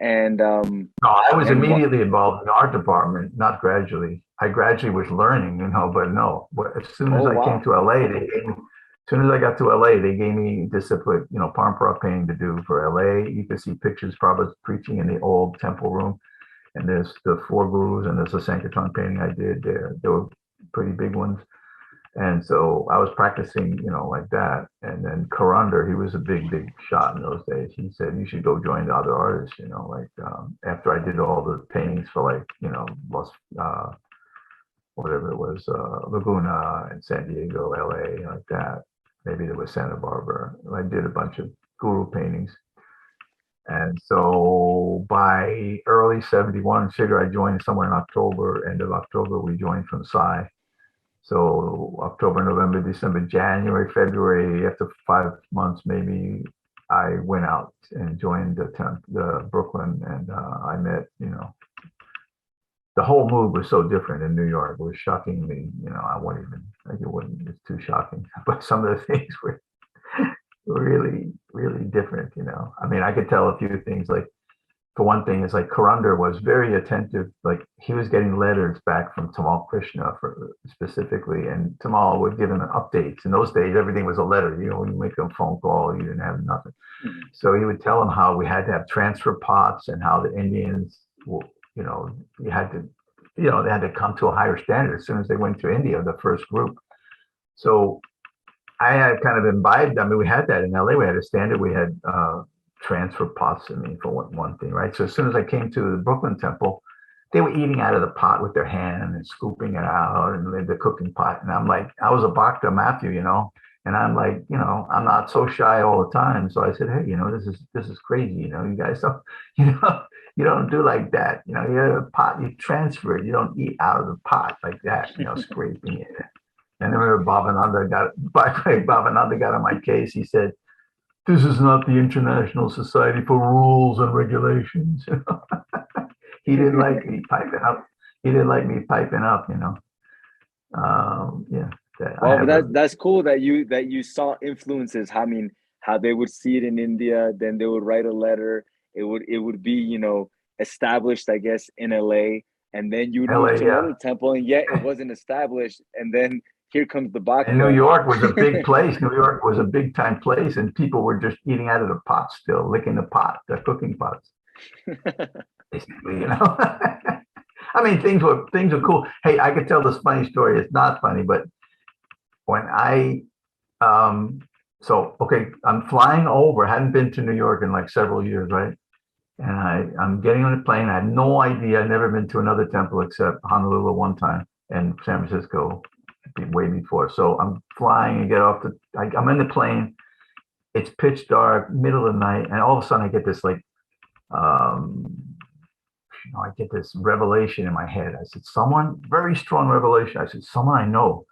And
no, I was immediately involved in the art department, not gradually. I gradually was learning, but no. But as soon as I came to LA, as soon as I got to LA, they gave me discipline, Parampara painting to do for LA. You can see pictures, Prabhupada's preaching in the old temple room. And there's the 4 gurus and there's a Sankirtan painting I did there. They were pretty big ones. And so I was practicing, like that. And then Karander, he was a big shot in those days. He said, you should go join the other artists, after I did all the paintings for whatever it was, Laguna and San Diego, LA, like that. Maybe there was Santa Barbara. I did a bunch of guru paintings. And so by early 71, I joined somewhere in October, end of October, we joined from Psi. So October, November, December, January, February, after 5 months, maybe I went out and joined the Brooklyn and I met, the whole mood was so different in New York. It was shockingly, it's too shocking, but some of the things were really, really different, I mean, I could tell a few things, like, for one thing, it's like Karander was very attentive, like he was getting letters back from Tamal Krishna specifically, and Tamal would give him updates. In those days, everything was a letter, you make a phone call, you didn't have nothing. So he would tell him how we had to have transfer pots and how the Indians, you had to, they had to come to a higher standard as soon as they went to India, the first group. So I had kind of imbibed. I mean, we had that in LA. We had a standard. We had transfer pots. I mean, for one thing, right? So as soon as I came to the Brooklyn Temple, they were eating out of the pot with their hand and scooping it out and the cooking pot. And I'm like, I was a Bhakta Matthew, and I'm like, I'm not so shy all the time. So I said, hey, this is crazy. You guys don't, you don't do like that. You have a pot, you transfer it. You don't eat out of the pot like that. Scraping it. And I remember Bhavananda got on my case. He said, this is not the International Society for Rules and Regulations. He didn't like me piping up. Yeah.
Well, but that's cool that you saw influences. I mean, how they would see it in India, then they would write a letter. It would be, established, I guess, in LA, and then you would move to another temple, and yet it wasn't established, and then here comes the Bhakta.
And New York was a big place. New York was a big time place, and people were just eating out of the pot still, licking the pot, the cooking pots. Basically, I mean, things were cool. Hey, I could tell this funny story. It's not funny, but when I'm flying over, I hadn't been to New York in like several years, right? And I'm getting on a plane. I had no idea. I'd never been to another temple except Honolulu one time and San Francisco way before. So I'm flying and get off I'm in the plane. It's pitch dark, middle of the night, and all of a sudden I get this like, I get this revelation in my head. I said, very strong revelation. I said, someone I know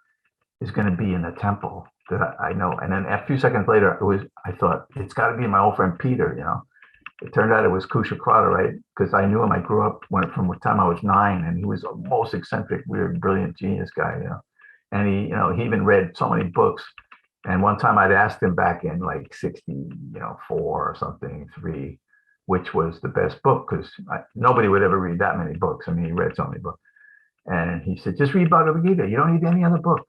is going to be in the temple that I know. And then a few seconds later, I thought it's got to be my old friend Peter. It turned out it was Kusha Krata, right? Because I knew him. I grew up from the time I was 9, and he was the most eccentric, weird, brilliant, genius guy. And he even read so many books. And one time I'd asked him back in like 64 or something, 3, which was the best book, because nobody would ever read that many books. I mean, he read so many books. And he said, just read Bhagavad Gita. You don't need any other book,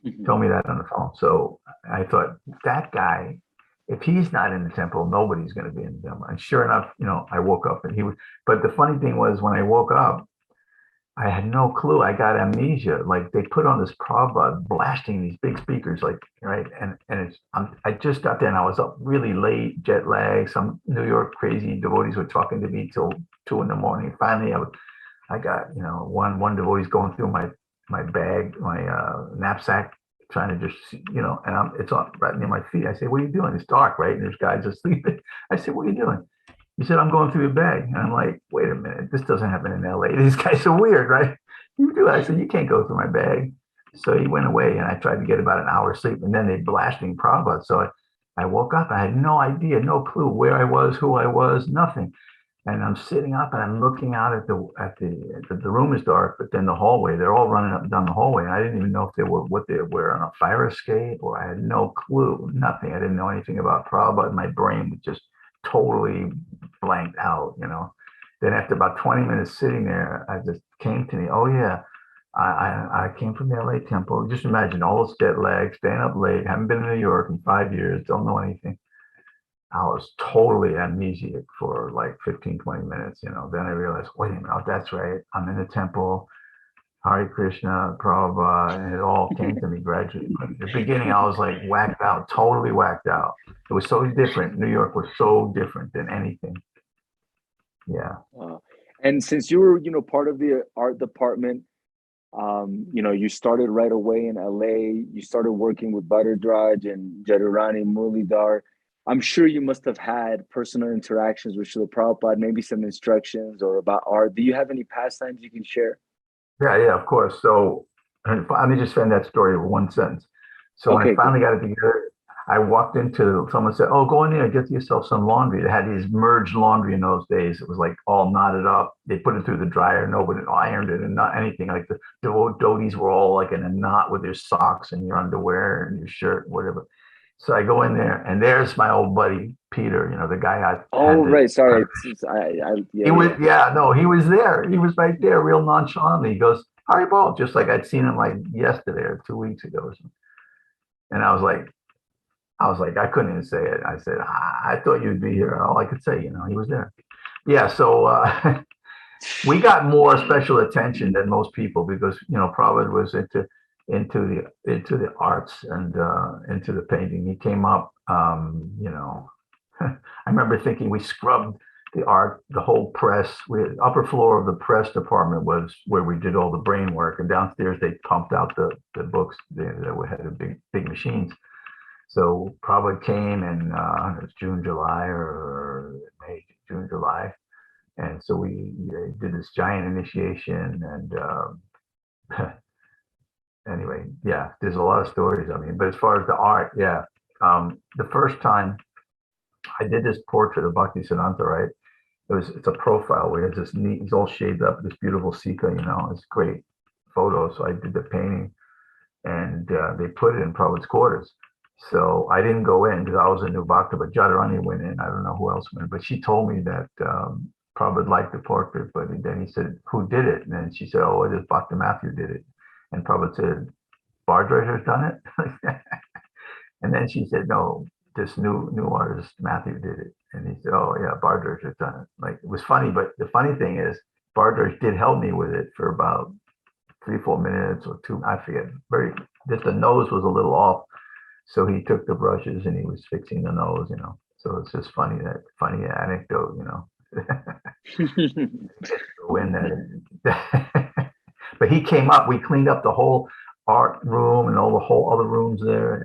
He told me that on the phone. So I thought, that guy if he's not in the temple, nobody's going to be in the temple. And sure enough, I woke up and he was, but the funny thing was when I woke up, I had no clue. I got amnesia. Like they put on this Prabhupada blasting these big speakers, like, right. And I just got there and I was up really late, jet lag. Some New York crazy devotees were talking to me till 2 a.m. Finally, I got, one devotee's going through my bag, my knapsack, trying to just, and it's on right near my feet. I say, what are you doing? It's dark, right? And there's guys asleep. I said, what are you doing? He said, I'm going through your bag. And I'm like, wait a minute, this doesn't happen in LA. These guys are weird, right? You do. I said, you can't go through my bag. So he went away and I tried to get about an hour's sleep. And then they blasting Prabhupada. So I woke up. I had no idea, no clue where I was, who I was, nothing. And I'm sitting up and I'm looking out at the room is dark, but then the hallway, they're all running up and down the hallway. And I didn't even know if what they were on a fire escape, or I had no clue, nothing. I didn't know anything about Prabhupada. My brain was just totally blanked out, Then after about 20 minutes sitting there, I just came to me, oh yeah, I came from the LA temple. Just imagine all this jet lag, staying up late, haven't been in New York in 5 years, don't know anything. I was totally amnesiac for like 15, 20 minutes, Then I realized, wait a minute, oh, that's right. I'm in the temple, Hare Krishna, Prabhupada, and it all came to me gradually. But in the beginning, I was like whacked out, totally whacked out. It was so different. New York was so different than anything. Yeah.
And since you were, part of the art department, you started right away in LA. You started working with Bhattacharya and Jadurani Muralidhar. I'm sure you must have had personal interactions with Srila Prabhupada, maybe some instructions or about art. Do you have any pastimes you can share?
Yeah, of course. So let me just end that story with one sentence. So when I finally got it together, I walked into, someone said, oh, go in there and get yourself some laundry. They had these merged laundry in those days. It was like all knotted up. They put it through the dryer. Nobody ironed it and not anything. Like the devotees were all like in a knot with their socks and your underwear and your shirt, whatever. So I go in there and there's my old buddy, Peter, the guy
right. Sorry.
He was there. He was right there, real nonchalantly. He goes, Harry Ball, just like I'd seen him like yesterday or 2 weeks ago or something. And I was like, I couldn't even say it. I said, I thought you'd be here. All I could say, he was there. Yeah, so we got more special attention than most people because, Prabhupada was into the arts and into the painting. He came up, I remember thinking we scrubbed the art, the whole press. The upper floor of the press department was where we did all the brain work, and downstairs they pumped out the books that we had the big machines. So Prabhupada came in it was June, July, or May, June, July, and so we did this giant initiation. And anyway, yeah, there's a lot of stories. But as far as the art, yeah, the first time I did this portrait of Bhaktisiddhanta, right? It's a profile where it's this neat, he's all shaved up, this beautiful Sika, it's great photo. So I did the painting and they put it in Prabhupada's quarters. So I didn't go in because I was a new bhakta, but Jadurani went in. I don't know who else went in, but she told me that Prabhupada liked the portrait, but then he said, who did it? And then she said, oh, it is Bhakta Matthew did it. And Prabhupada said, Bhattacharya's done it? And then she said, no, this new artist, Matthew, did it. And he said, oh, yeah, Bhattacharya's done it. Like, it was funny, but the funny thing is, Bhattacharya did help me with it for about 3-4 minutes or 2, I forget. Just the nose was a little off. So he took the brushes and he was fixing the nose, So it's just funny anecdote, But he came up, we cleaned up the whole art room and all the whole other rooms there,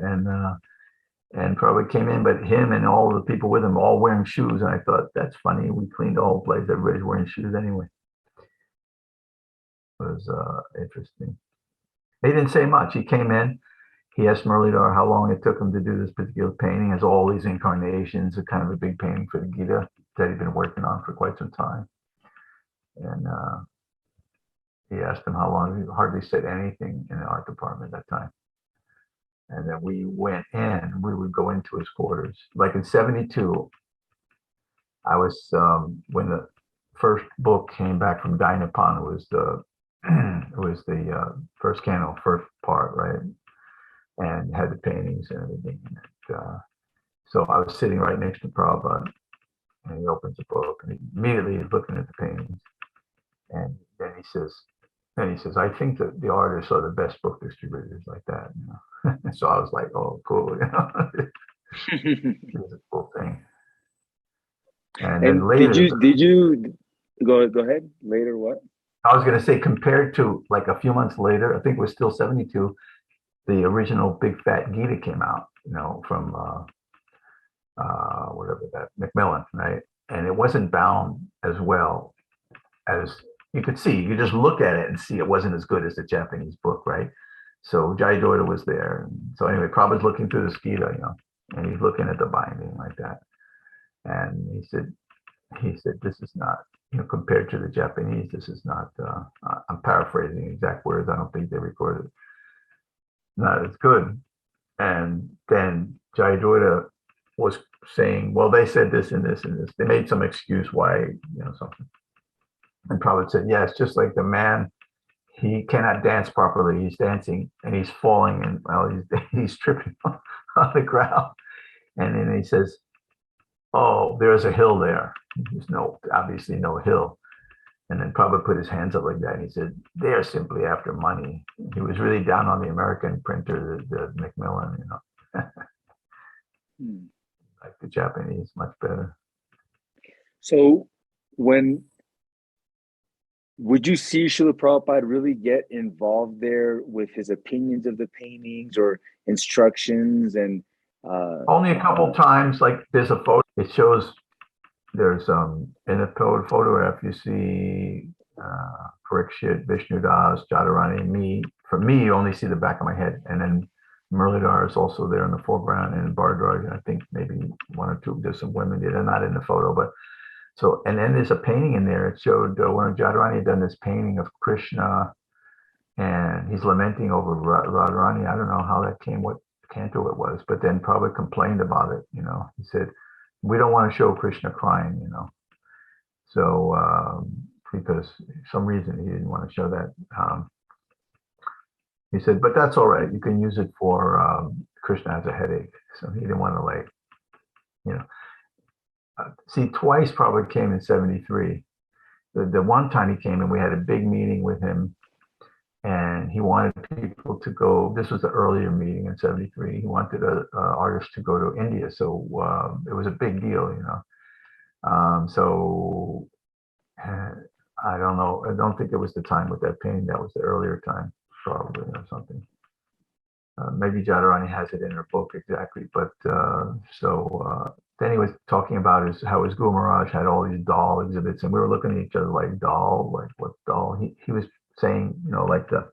and probably came in, but him and all the people with him all wearing shoes, and I thought that's funny. We cleaned the whole place. Everybody's wearing shoes anyway. It was interesting. He didn't say much. He came in. He asked Muralidhar how long it took him to do this particular painting. Has all these incarnations, a kind of a big painting for the Gita that he'd been working on for quite some time. And he asked him how long. He hardly said anything in the art department at that time. And then we went in. We would go into his quarters. Like in '72, I was when the first book came back from Dynapan. It was the first canto, first part, right? And had the paintings and everything. So I was sitting right next to Prabhupada, and he opens the book, and immediately he's looking at the paintings, and then he says, I think that the artists are the best book distributors, like that. So I was like, oh, cool. It was a cool thing. And then later,
did you go ahead later? What?
I was going to say, compared to like a few months later, I think it was still 72, the original Big Fat Gita came out, from whatever that, Macmillan, right? And it wasn't bound as well as you could see. You just look at it and see it wasn't as good as the Japanese book, right? So Jai Jordan was there. So anyway, Prabhupada's looking through the Gita, and he's looking at the binding like that. And he said, this is not, compared to the Japanese, this is not, I'm paraphrasing exact words. I don't think they recorded it. Not as good. And then Jai Jordan was saying, well, they said this and this and this. They made some excuse why, something. And Prabhupada said, yeah, it's just like the man, he cannot dance properly. He's dancing and he's falling, and well, he's tripping on the ground. And then he says, oh, there's a hill there. There's obviously no hill. And then Prabhupada put his hands up like that, and he said, they're simply after money. He was really down on the American printer, the Macmillan, like the Japanese, much better.
So would you see Srila Prabhupada really get involved there with his opinions of the paintings or instructions? And
only a couple times. Like there's a photo, it shows there's in a photograph you see Parikshit, Vishnu Das, Jadharani, me. For me, you only see the back of my head, and then Muralidhar is also there in the foreground, and Bhardraj, and I think maybe one or two, there's some women there. They're not in the photo, but so, and then there's a painting in there. It showed when Jadharani had done this painting of Krishna, and he's lamenting over Radharani. I don't know how that came, what canto it was, but then probably complained about it. He said, we don't want to show Krishna crying, So, because for some reason he didn't want to show that. He said, but that's all right. You can use it for Krishna has a headache. So he didn't want to see, twice Prabhupada came in 73. The one time he came and we had a big meeting with him, and he wanted people to go. This was the earlier meeting in 73. He wanted artists to go to India. So it was a big deal, So I don't know. I don't think it was the time with that painting. That was the earlier time, probably, or something. Maybe Jadharani has it in her book exactly. But then he was talking about how his Guru Maharaj had all these doll exhibits, and we were looking at each other like, doll, like what doll? He was saying, like the,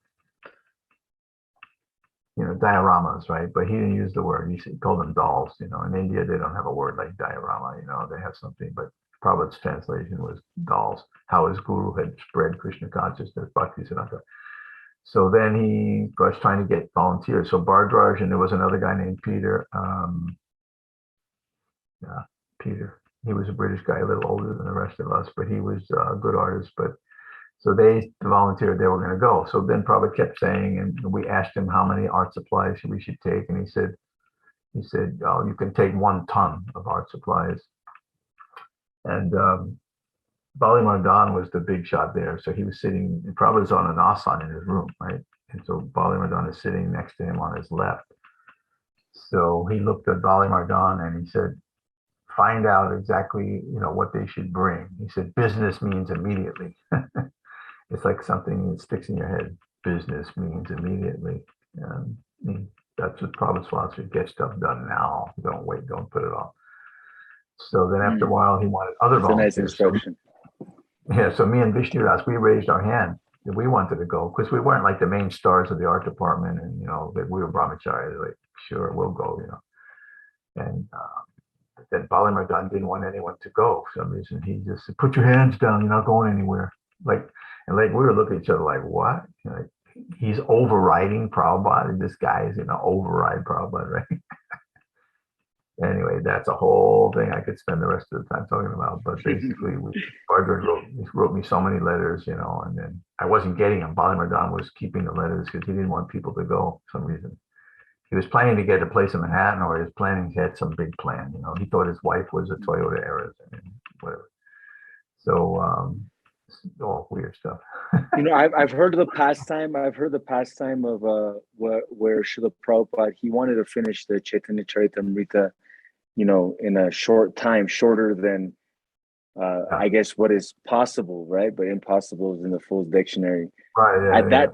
dioramas, right? But he didn't use the word. He called them dolls. In India, they don't have a word like diorama, they have something, but Prabhupada's translation was dolls, how his guru had spread Krishna consciousness, Bhaktisiddhanta. So then he was trying to get volunteers. So Bhardraj, and there was another guy named Peter. Peter. He was a British guy, a little older than the rest of us, but he was a good artist. But so they volunteered, they were going to go. So then Prabhupada kept saying, and we asked him how many art supplies we should take, and he said, oh, you can take 1 ton of art supplies. And Bali Mardan was the big shot there. So he was sitting, Prabhupada's on an asan in his room, right? And so Bali Mardan is sitting next to him on his left. So he looked at Bali Mardan and he said, find out exactly, what they should bring. He said, business means immediately. It's like something that sticks in your head. Business means immediately. That's what Prabhupada's philosophy, get stuff done now. Don't wait, don't put it off. So then after a while, he wanted other volunteers.
That's a nice instruction.
So me and Vishnu Das, we raised our hand that we wanted to go, because we weren't like the main stars of the art department, and that we were brahmachari, like, sure, we'll go, And then Bali Mardan didn't want anyone to go for some reason. He just said, put your hands down, you're not going anywhere. We were looking at each other like, what? He's overriding Prabhupada. This guy is gonna override Prabhupada, right? Anyway, that's a whole thing I could spend the rest of the time talking about. But basically, Bhardraj wrote me so many letters, and then I wasn't getting them. Bali Mardan was keeping the letters because he didn't want people to go for some reason. he was planning to get a place in Manhattan, or he was planning to get some big plan. You know, he thought his wife was a Toyota Aries and whatever. So all weird stuff.
You know, I've heard the pastime. I've heard the pastime of where Srila Prabhupada, he wanted to finish the Chaitanya Charitamrita, you know, in a short time, shorter than I guess what is possible, right? But impossible is in the full dictionary.
Right. Yeah,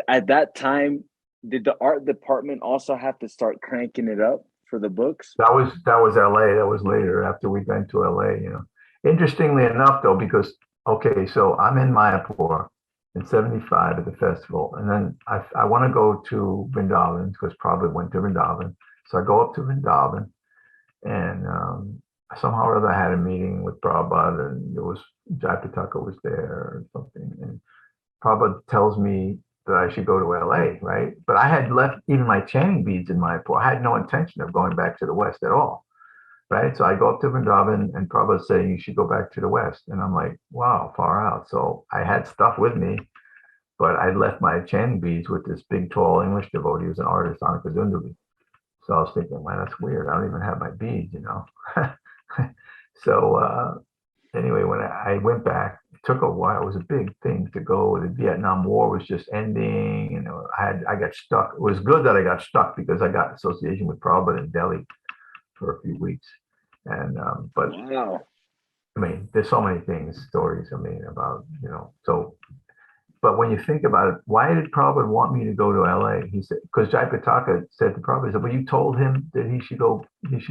at that time, did the art department also have to start cranking it up for the books?
That was LA. That was later after we went to LA, you know. Interestingly enough though, because okay, so I'm in Mayapur in 75 at the festival, and then I want to go to Vrindavan because Prabhupada went to Vrindavan. So I go up to Vrindavan, and somehow or other I had a meeting with Prabhupada, and there was Jayapataka was there or something, and Prabhupada tells me that I should go to LA, right? But I had left even my chanting beads in Mayapur. I had no intention of going back to the West at all, right? So I go up to Vrindavan, and Prabhupada saying you should go back to the West, and I'm like, wow, far out. So I had stuff with me, but I left my chanting beads with this big, tall English devotee who's an artist, Annika Zundavi. So I was thinking, man, that's weird. I don't even have my beads, you know. So anyway, when I went back, it took a while. It was a big thing to go. The Vietnam War was just ending, and I got stuck. It was good that I got stuck because I got association with Prabhupada in Delhi for a few weeks. And but
wow.
I mean, there's so many things, stories. I mean, about you know. So, but when you think about it, why did Prabhupada want me to go to LA? He said because Jayapataka said to Prabhupada, he said, well, you told him that he should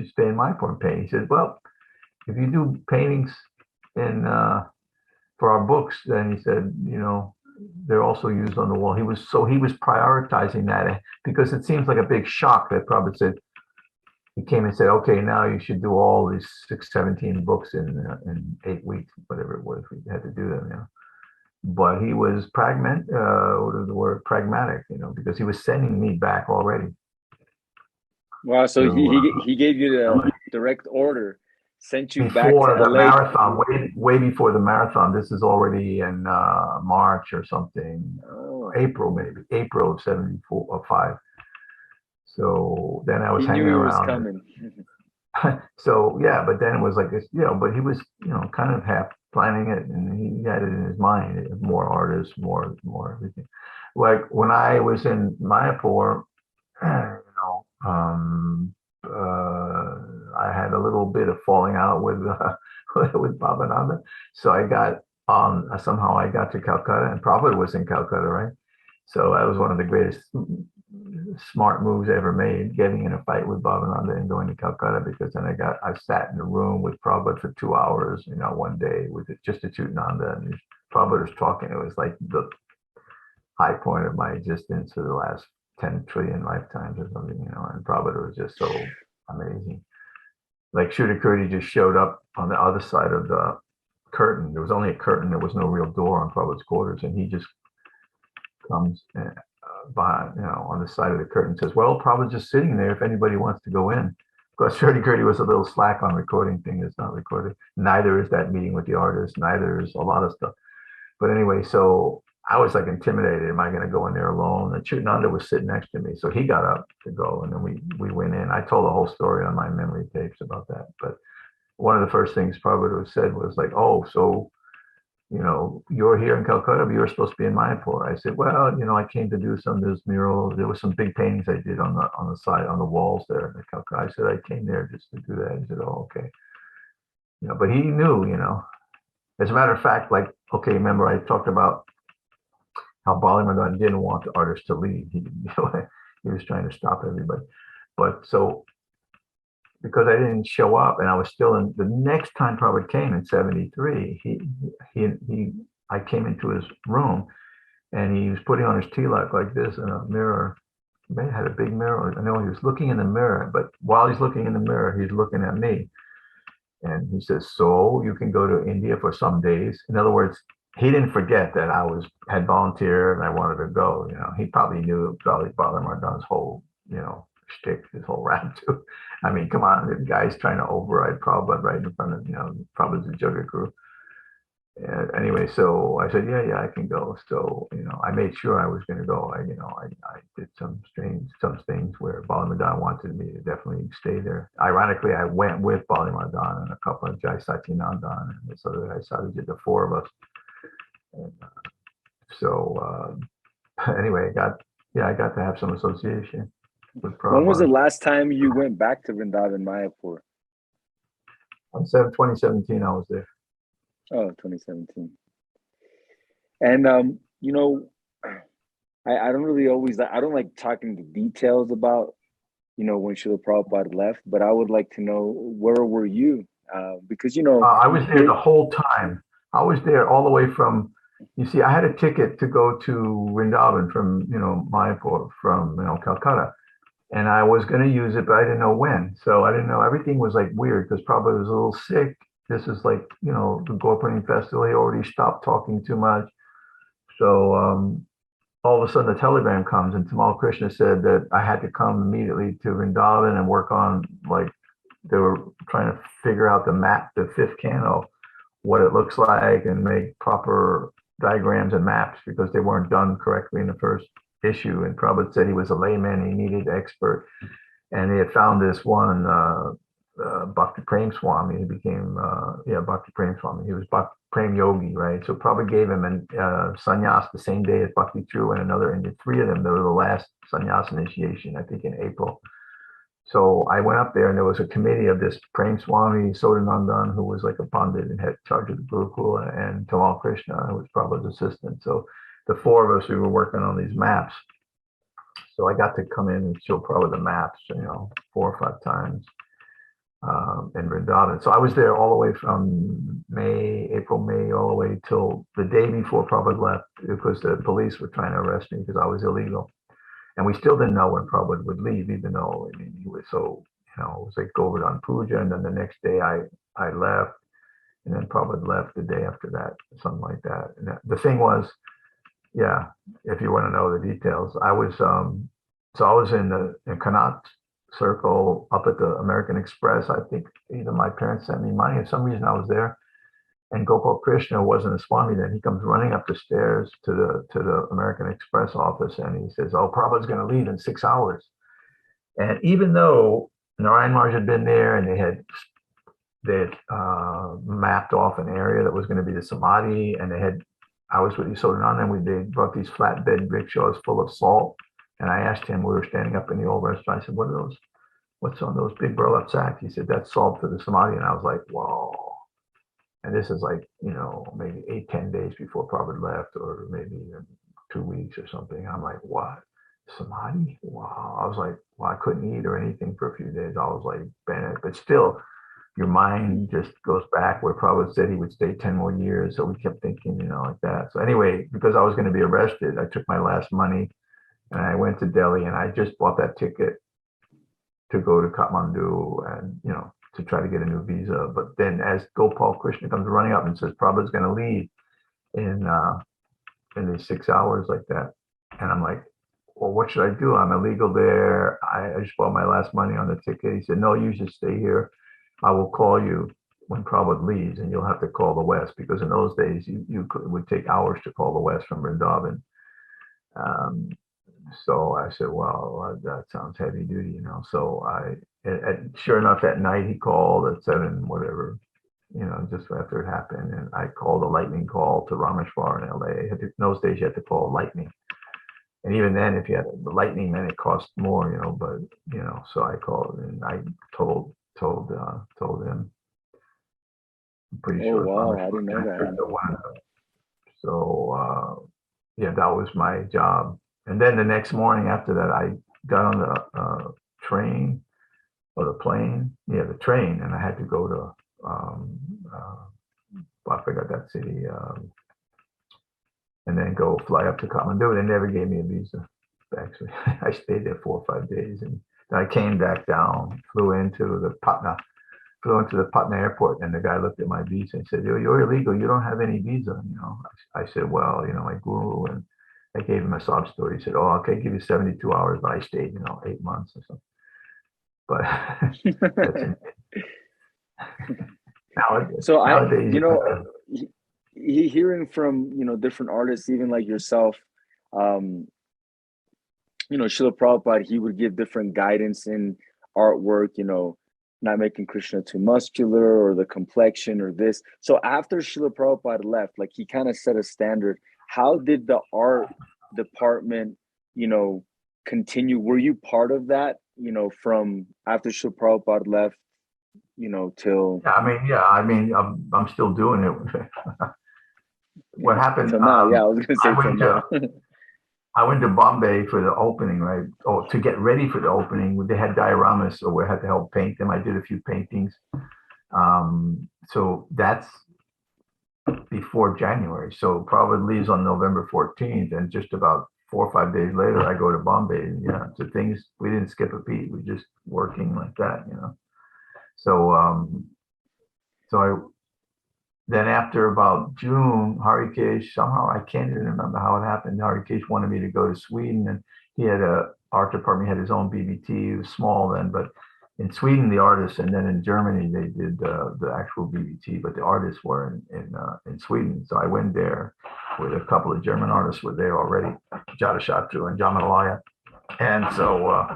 stay in Mayapur and paint. He said, well, if you do paintings in for our books, then he said, you know, they're also used on the wall. He was prioritizing that because it seems like a big shock that Prabhupada said. He came and said, okay, now you should do all these 17 books in 8 weeks, whatever it was. We had to do them, you know. But he was pragmatic, you know, because he was sending me back already.
Wow, so he gave you the direct order, sent you back to
before the
LA.
marathon, way before the marathon. This is already in March or something, April maybe, April of 74 or 5. So then I was hanging around. He knew he was coming. So yeah, but then it was like this, you know, but he was, you know, kind of half planning it, and he had it in his mind, more artists, more everything. Like when I was in Mayapur, you know, I had a little bit of falling out with Bhavananda. So I got somehow I got to Calcutta, and Prabhupada was in Calcutta, right? So that was one of the greatest smart moves I ever made, getting in a fight with Bhavananda and going to Calcutta, because then I sat in a room with Prabhupada for 2 hours, you know, one day with just a Chutananda, and Prabhupada was talking. It was like the high point of my existence for the last 10 trillion lifetimes or something, you know, and Prabhupada was just so amazing. Like Shudakurti just showed up on the other side of the curtain. There was only a curtain. There was no real door on Prabhupada's quarters, and he just comes behind, you know, on the side of the curtain, says, well, Prabhupada's just sitting there if anybody wants to go in. Of course, Shudakurti was a little slack on recording thing. It's not recorded. Neither is that meeting with the artist. Neither is a lot of stuff. But anyway, so I was like intimidated. Am I going to go in there alone? And Chutananda was sitting next to me. So he got up to go, and then we went in. I told the whole story on my memory tapes about that. But one of the first things Prabhupada said was like, oh, so, you know, you're here in Calcutta, but you're supposed to be in Mayapur. I said, well, you know, I came to do some of those murals. There was some big paintings I did on the side, on the walls there in Calcutta. I said, I came there just to do that. He said, oh, okay. You know, but he knew, you know. As a matter of fact, like, okay, remember I talked about how Balimadan didn't want the artist to leave. He was trying to stop everybody. But so, because I didn't show up, and I was still in, the next time Prabhupada came in 73, I came into his room, and he was putting on his tilak like this in a mirror. He had a big mirror. I know he was looking in the mirror, but while he's looking in the mirror, he's looking at me. And he says, so you can go to India for some days. In other words, he didn't forget that I had volunteered and I wanted to go. You know, he probably knew Balamardan's whole, you know, shtick, his whole rap too. I mean, come on, the guy's trying to override Prabhupada right in front of, you know, Prabhupada's Yoga Guru. Anyway, so I said, yeah, I can go. So, I made sure I was going to go. I did some things where Bali Madan wanted me to definitely stay there. Ironically, I went with Bali Madan and a couple of Jai Satyanandan and this other guy. So I did the four of us. And, so anyway, I got to have some association with Prabhupada.
When was the last time you went back to Vrindavan Mayapur?
On 2017, I was there.
Oh, 2017. And I don't really always I don't like talking the details about when Srila Prabhupada left, but I would like to know, where were you? Because
I was there the whole time. I was there all the way from. You see, I had a ticket to go to Vrindavan from Mayapur from Calcutta, and I was going to use it, but I didn't know when. So I didn't know. Everything was like weird because Prabhupada was a little sick. This is like, the Gorpani festival. He already stopped talking too much. So all of a sudden the telegram comes and Tamal Krishna said that I had to come immediately to Vrindavan and work on, like, they were trying to figure out the map, the fifth canto, what it looks like, and make proper diagrams and maps because they weren't done correctly in the first issue. And Prabhupada said he was a layman, he needed an expert. And they had found this one, Bhakti Prem Swami. He became, Bhakti Prem Swami. He was Bhakti Prem Yogi, right? So Prabhupada gave him a sannyas the same day as Bhakti True and another, and the three of them, they were the last sannyas initiation, I think in April. So I went up there and there was a committee of this Prem Swami, Sodanandan, who was like a pandit and had charge of the Gurukula, and Tamal Krishna, who was Prabhupada's assistant. So the four of us, we were working on these maps. So I got to come in and show Prabhupada the maps, 4 or 5 times. In Vrindavan. So I was there all the way from April, May, all the way till the day before Prabhupada left, because the police were trying to arrest me because I was illegal. And we still didn't know when Prabhupada would leave, even though, he was so, it was like Govardhan Puja, and then the next day I left, and then Prabhupada left the day after that, something like that. And the thing was, if you want to know the details, I was in Connaught Circle up at the American Express. I think either my parents sent me money, for some reason I was there, and Gopal Krishna wasn't a Swami then. He comes running up the stairs to the American Express office, and he says, "Oh, Prabhupada's going to leave in 6 hours." And even though Narayan Maharaj had been there and they had mapped off an area that was going to be the Samadhi, and I was with Yasodhananda, and they brought these flatbed rickshaws full of salt. And I asked him, we were standing up in the old restaurant, I said, "What are those? What's on those big burlap sacks?" He said, "That's salt for the Samadhi." And I was like, whoa. And this is like, maybe 8-10 days before Prabhupada left, or maybe even 2 weeks or something. I'm like, what? Samadhi? Wow. I was like, well, I couldn't eat or anything for a few days. I was like, bad. But still, your mind just goes back where Prabhupada said he would stay 10 more years. So we kept thinking, like that. So anyway, because I was going to be arrested, I took my last money and I went to Delhi, and I just bought that ticket to go to Kathmandu and, to try to get a new visa. But then as Gopal Krishna comes running up and says, Prabhupada's going to leave in these 6 hours like that. And I'm like, well, what should I do? I'm illegal there. I just bought my last money on the ticket. He said, "No, you should stay here. I will call you when Prabhupada leaves, and you'll have to call the West," because in those days, it would take hours to call the West from Vrindavan. So I said, well, that sounds heavy duty, So sure enough, that night he called at 7, whatever, just after it happened. And I called a lightning call to Rameshwar in LA. In those days, you had to call lightning. And even then, if you had the lightning, then it cost more, but, so I called and I told him. I'm pretty sure.
Wow, I didn't know that.
So, that was my job. And then the next morning after that, I got on the train or the plane. Yeah, the train. And I had to go to, I forgot that city. And then go fly up to Kathmandu. They never gave me a visa. Actually, I stayed there 4 or 5 days. And then I came back down, flew into the Patna airport. And the guy looked at my visa and said, "You're illegal. You don't have any visa." I said, "Well, my guru," and I gave him a sob story. He said, "Oh, okay, give you 72 hours," but I stayed, 8 months or something. But
nowadays, hearing from, different artists, even like yourself, Srila Prabhupada, he would give different guidance in artwork, not making Krishna too muscular or the complexion or this. So after Srila Prabhupada left, like he kind of set a standard. How did the art department, continue? Were you part of that, from after Srila Prabhupada left, till?
Yeah, I'm still doing it. What happened?
Till now, yeah, I was gonna say till now.
I went to Bombay for the opening, right? Oh, to get ready for the opening, they had dioramas, so we had to help paint them. I did a few paintings. So that's before January. So probably leaves on November 14th, and just about 4 or 5 days later, I go to Bombay. Yeah, so things, we didn't skip a beat. We just working like that, So, then after about June, Harikesh, somehow, I can't even remember how it happened. Harikesh wanted me to go to Sweden, and he had a art department, he had his own BBT. It was small then, but in Sweden, the artists, and then in Germany, they did the actual BBT, but the artists were in Sweden. So I went there with a couple of German artists were there already, Jadashatru and Jamanalaya. And so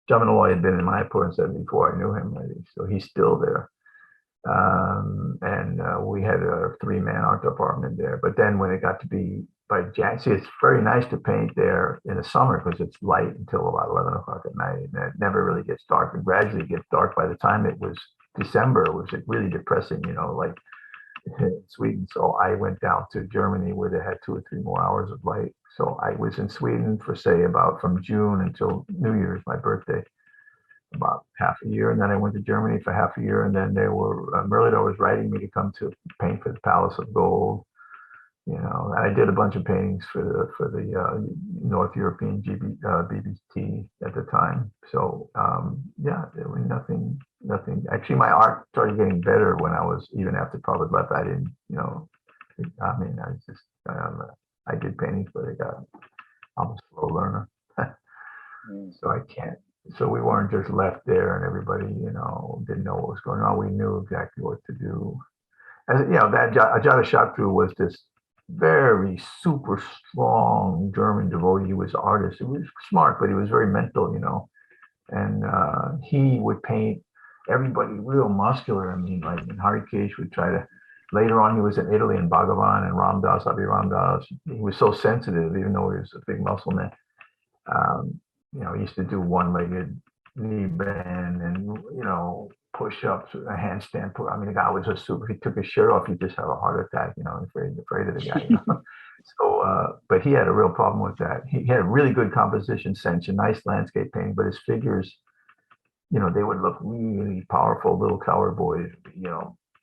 Jamanalaya had been in Mayapur in 74. I knew him already, so he's still there. And we had a 3-man art department there. But then when it got to be by January, see, it's very nice to paint there in the summer because it's light until about 11 o'clock at night. And it never really gets dark, and gradually it gets dark. By the time it was December, it was really depressing, like in Sweden. So I went down to Germany where they had 2 or 3 more hours of light. So I was in Sweden for, say, about from June until New Year's, my birthday, about half a year. And then I went to Germany for half a year. And then they were, Merlito was writing me to come to paint for the Palace of Gold. And I did a bunch of paintings for the North European BBT at the time. So yeah, there was nothing. Actually, my art started getting better when I was, even after Prabhupada left. I didn't, I did paintings, but I'm a slow learner, so I can't. So we weren't just left there, and everybody, didn't know what was going on. We knew exactly what to do. As that Ajatashatru was this very super strong German devotee. He was an artist. He was smart, but he was very mental, and he would paint everybody real muscular. Like Harikesh would try to, later on he was in Italy in Bhagavan and Ramdas, Abhi Ramdas. He was so sensitive, even though he was a big muscle man. He used to do one-legged knee bend and, push-ups, a handstand. The guy was a super, he took his shirt off, he just had a heart attack, afraid of the guy. So, but he had a real problem with that. He had a really good composition sense, a nice landscape painting, but his figures, they would look really powerful, little coward boys,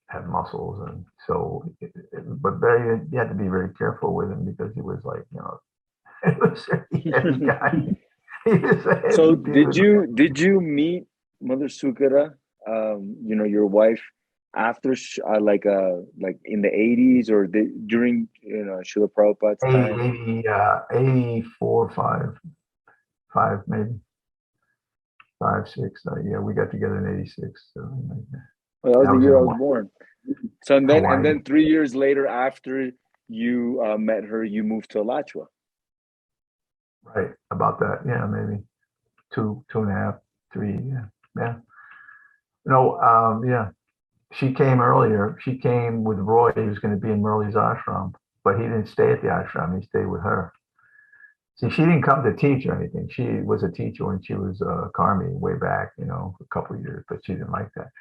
have muscles. And so, but you had to be very careful with him because he was like, it was a heavy guy.
So did you meet Mother Sukhada, your wife, after like in the 80s or during Srila Prabhupada's time?
84, 5 maybe 5, 6. Yeah, we got together in 86. So
well, that was the year I was born. So and then 3 years later, after you met her, you moved to Alachua.
Right, about that. Yeah, maybe 2.5, 3. Yeah. Yeah. She came earlier. She came with Roy. He was going to be in Murli's ashram, but he didn't stay at the ashram. He stayed with her. See, she didn't come to teach or anything. She was a teacher when she was Karmi way back, a couple of years, but she didn't like that.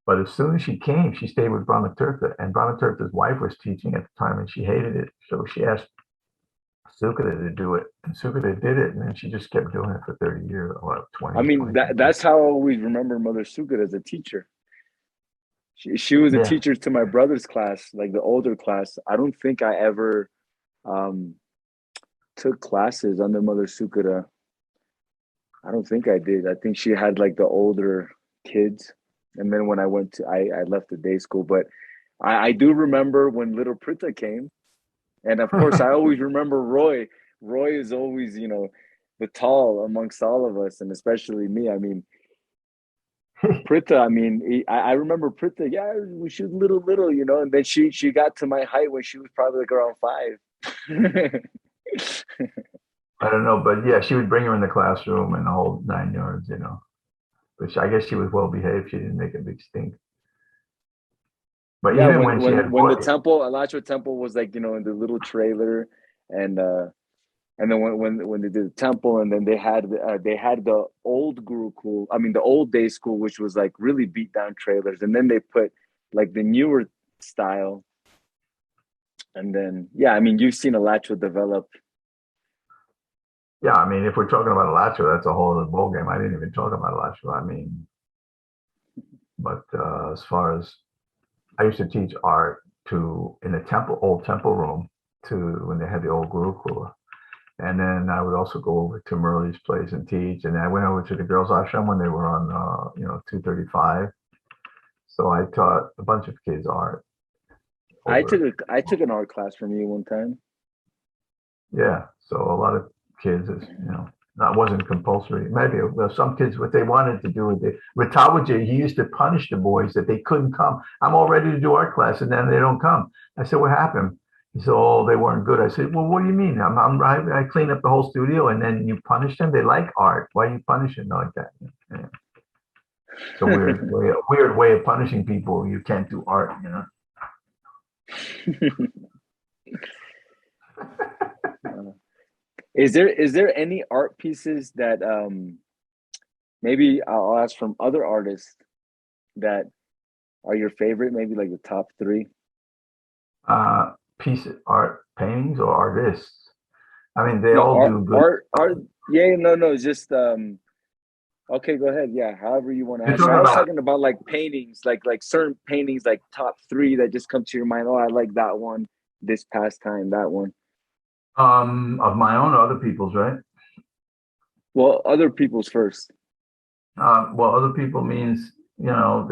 But as soon as she came, she stayed with Brahmatirtha, and Brahmatirtha's wife was teaching at the time, and she hated it. So she asked Sukhada to do it, and Sukhada did it, and then she just kept doing it for 30 years, or 20.
That's how I always remember Mother Sukhada as a teacher. She was a teacher to my brother's class, like the older class. I don't think I ever took classes under Mother Sukhada. I don't think I did. I think she had like the older kids, and then when I I left the day school. But I do remember when little Prita came. And of course, I always remember Roy. Roy is always, the tall amongst all of us, and especially me. Prita, I mean, I remember Prita. Yeah, she was little, you know, and then she got to my height when she was probably like around 5.
I don't know, but yeah, she would bring her in the classroom and the whole 9 yards, you know. But I guess she was well behaved. She didn't make a big stink. But
Yeah,
even when she had
when the
boys,
temple, Alachua temple was like, you know, in the little trailer, and then when they did the temple, and then they had the old Gurukul, I mean the old day school, which was like really beat down trailers, and then they put like the newer style, and then yeah, I mean you've seen Alachua develop.
yeah, I mean, if we're talking about Alachua, that's a whole other ballgame. I didn't even talk about Alachua. I mean, but as far as I used to teach art to in the temple, old temple room, to when they had the old Gurukula. And then I would also go over to Murli's place and teach. And I went over to the girls' ashram when they were on, 235. So I taught a bunch of kids art over.
I took an art class from you one time.
Yeah. So a lot of kids, that wasn't compulsory. Maybe some kids, what they wanted to do with Ritawaji, he used to punish the boys that they couldn't come. I'm all ready to do art class, and then they don't come. I said, what happened? He said, oh, they weren't good. I said, well, what do you mean? I clean up the whole studio, and then you punish them. They like art. Why are you punishing them like that? Yeah. It's a weird way of punishing people. You can't do art, you know.
Is there any art pieces that maybe I'll ask from other artists that are your favorite? Maybe like the top 3.
Piece of art, paintings, or artists. I mean, they
No,
all do good.
art. Yeah, no, just okay, go ahead. Yeah, however you want to
You're
answer.
talking
I was
about
talking about like paintings, like certain paintings, like top 3 that just come to your mind. Oh, I like that one. This past time, that one.
of my own or other people's, right?
Well, other people's first.
Well, other people means, they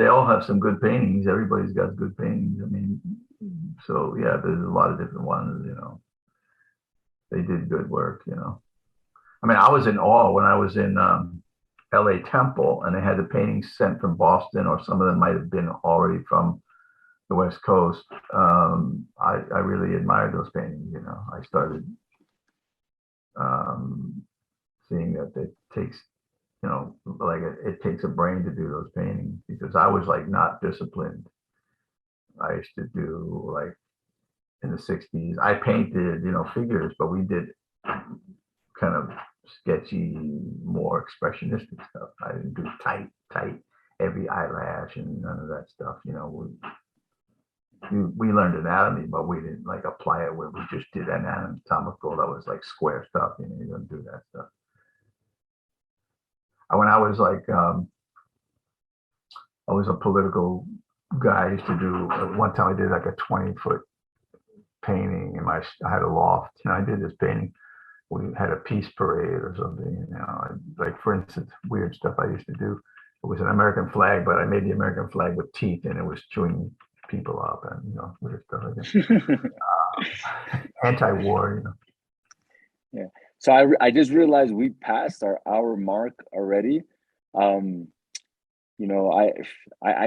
all have some good paintings. Everybody's got good paintings. I mean, so yeah, there's a lot of different ones, they did good work. I mean, I was in awe when I was in LA Temple and they had the paintings sent from Boston, or some of them might have been already from the West Coast. I really admired those paintings. I started seeing that it takes, like it takes a brain to do those paintings, because I was like not disciplined. I used to do like in the 60s, I painted, figures, but we did kind of sketchy, more expressionistic stuff. I didn't do tight, every eyelash and none of that stuff. We learned anatomy, but we didn't like apply it where we just did anatomical. That was like square stuff. You don't do that stuff. When I was like, I was a political guy. I used to do, one time I did like a 20-foot painting in I had a loft. I did this painting. We had a peace parade or something. Like for instance, weird stuff I used to do. It was an American flag, but I made the American flag with teeth, and it was chewing people up, and weird stuff like that. Anti-war.
Yeah. So I just realized we passed our hour mark already. I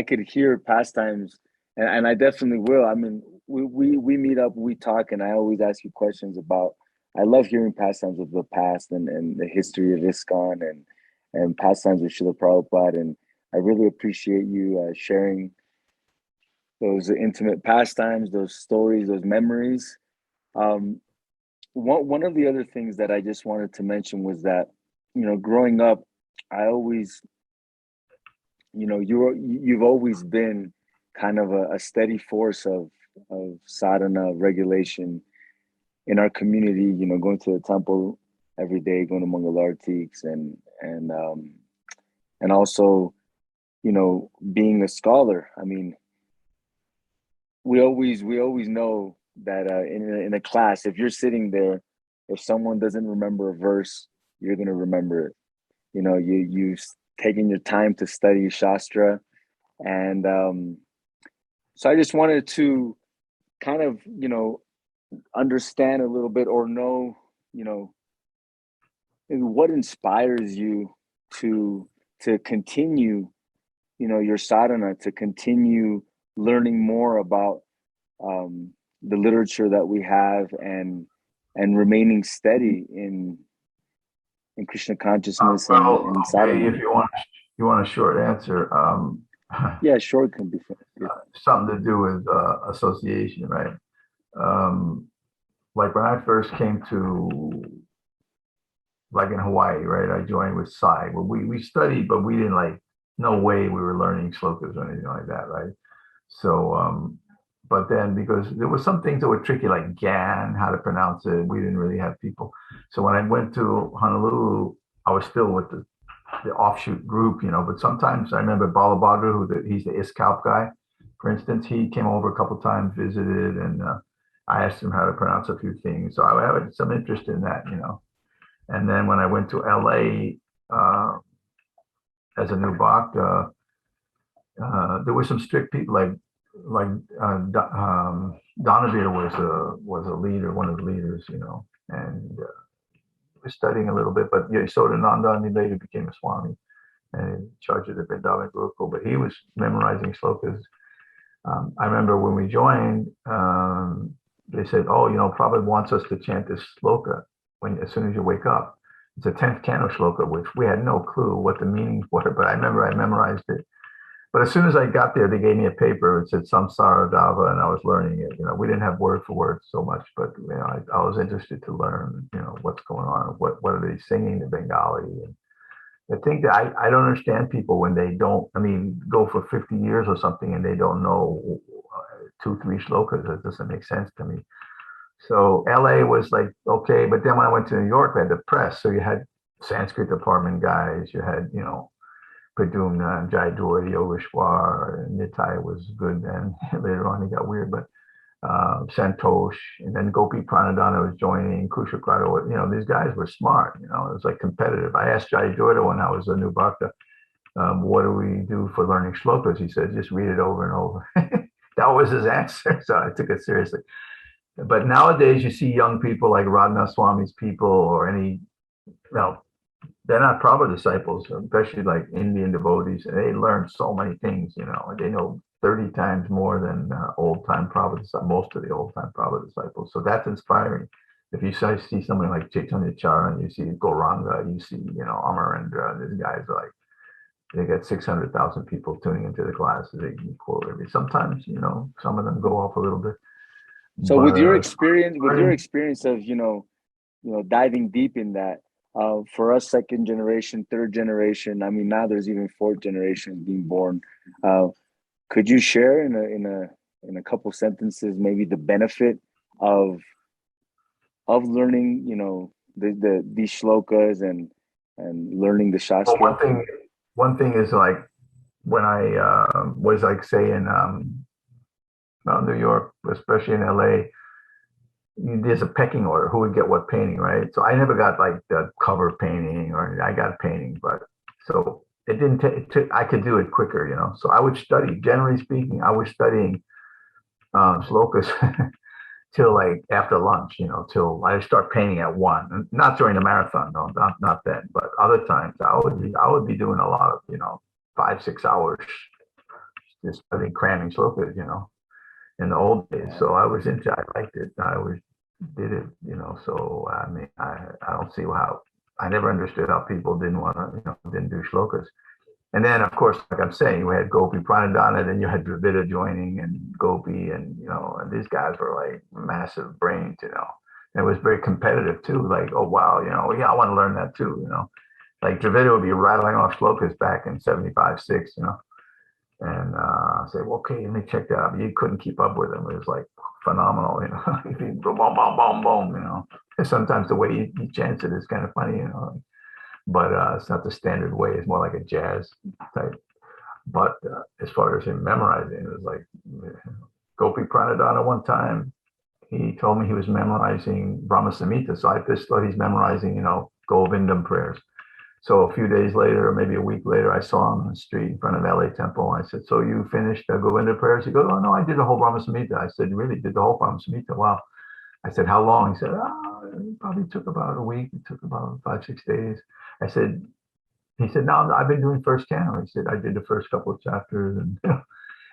could hear pastimes, and I definitely will. I mean, we meet up, we talk, and I always ask you questions about. I love hearing pastimes of the past and the history of ISKCON and pastimes with Srila Prabhupada, and I really appreciate you sharing those intimate pastimes, those stories, those memories. One of the other things that I just wanted to mention was that, growing up, I always, you've always been kind of a steady force of sadhana regulation in our community. Going to the temple every day, going to Mangal Artiks, and also, being a scholar. I mean, we always know that in a class, if you're sitting there, if someone doesn't remember a verse, you're gonna remember it. You've taken your time to study Shastra, and so I just wanted to kind of understand a little bit, or know what inspires you to continue your sadhana to continue learning more about the literature that we have and remaining steady in Krishna consciousness
Well,
and
okay,
sadhana?
if you want a short answer,
Yeah, sure, it can be. Yeah.
something to do with association, right? Like when I first came to, like in Hawaii, right? I joined with Sai. Well, we studied, but we didn't like, no way we were learning slokas or anything like that, right? So, but then because there were some things that were tricky, like GAN, how to pronounce it, we didn't really have people. So when I went to Honolulu, I was still with the offshoot group, but sometimes I remember Balabhadra, he's the ISKCON guy, for instance, he came over a couple times, visited, and I asked him how to pronounce a few things. So I had some interest in that. And then when I went to LA as a new bhakta, there were some strict people like Donavir was a leader, one of the leaders, and was studying a little bit, but Yashodananda, and he later became a Swami and in charge of the Vrindavan Gurukul, but he was memorizing slokas. I remember when we joined, they said, "Oh, Prabhupada wants us to chant this sloka as soon as you wake up." It's a 10th canto shloka, which we had no clue what the meanings were, but I remember I memorized it. But as soon as I got there, they gave me a paper. It said Samsara Dava, and I was learning it. We didn't have word for word so much, but I was interested to learn, what's going on, what are they singing in Bengali. And I think that I don't understand people when they don't, go for 50 years or something and they don't know 2-3 shlokas. It doesn't make sense to me. So LA was like, okay, but then when I went to New York, I had the press. So you had Sanskrit department guys, you had, Padumna, Jaidura, Yogeshwar, Nitai was good then. Later on, he got weird, but Santosh, and then Gopi Pranadana was joining, Kushakrata, these guys were smart, it was like competitive. I asked Jaidura when I was a new bhakta, what do we do for learning shlokas? He said, just read it over and over. That was his answer, so I took it seriously. But nowadays, you see young people like Radha Swami's people or any, they're not Prabhupada disciples, especially like Indian devotees, and they learn so many things, they know 30 times more than old-time Prabhupada, most of the old-time Prabhupada disciples. So that's inspiring. If you see somebody like Chaitanya Charan, you see Gauranga, you see, Amarendra, these guys are like, they got 600,000 people tuning into the classes. They can quote every. Sometimes, some of them go off a little bit.
So with your experience of, diving deep in that, for us, second generation, third generation, now there's even fourth generation being born. Could you share in a couple sentences maybe the benefit of learning, these shlokas and learning the Shastra?
Well, one thing is like when I was like say in New York, especially in LA, there's a pecking order who would get what painting, right? So I never got like the cover painting, or I got a painting, but so it didn't take. I could do it quicker, So I would study. Generally speaking, I was studying slokas till like after lunch, till I start painting at 1. Not during the marathon, no, not then, but other times I would be doing a lot of 5-6 hours just studying, cramming slokas, in the old days. So I liked it. I always did it, so I don't see how, I never understood how people didn't want to, didn't do shlokas. And then of course, like I'm saying, we had Gopi Pranadana, then you had Dravida joining and Gopi, and and these guys were like massive brains, and it was very competitive too. Like, oh wow, yeah, I want to learn that too, like Dravida would be rattling off shlokas back in 75-6, and say, well, okay, let me check that out. You couldn't keep up with him. It was like phenomenal, boom, boom, boom, boom, boom, And sometimes the way he chants it is kind of funny, but it's not the standard way. It's more like a jazz type. But as far as him memorizing, it was like Gopi Pranadana one time, he told me he was memorizing Brahma Samhita. So I just thought he's memorizing, Govindam prayers. So a few days later, or maybe a week later, I saw him on the street in front of LA Temple. I said, so you finished the Govinda prayers? He goes, oh, no, I did the whole Brahma Samhita. I said, really? Did the whole Brahma Samhita? Wow. I said, how long? He said, it probably took about a week. It took about 5-6 days. I said, he said, no, I've been doing first canto. He said, I did the first couple of chapters. And,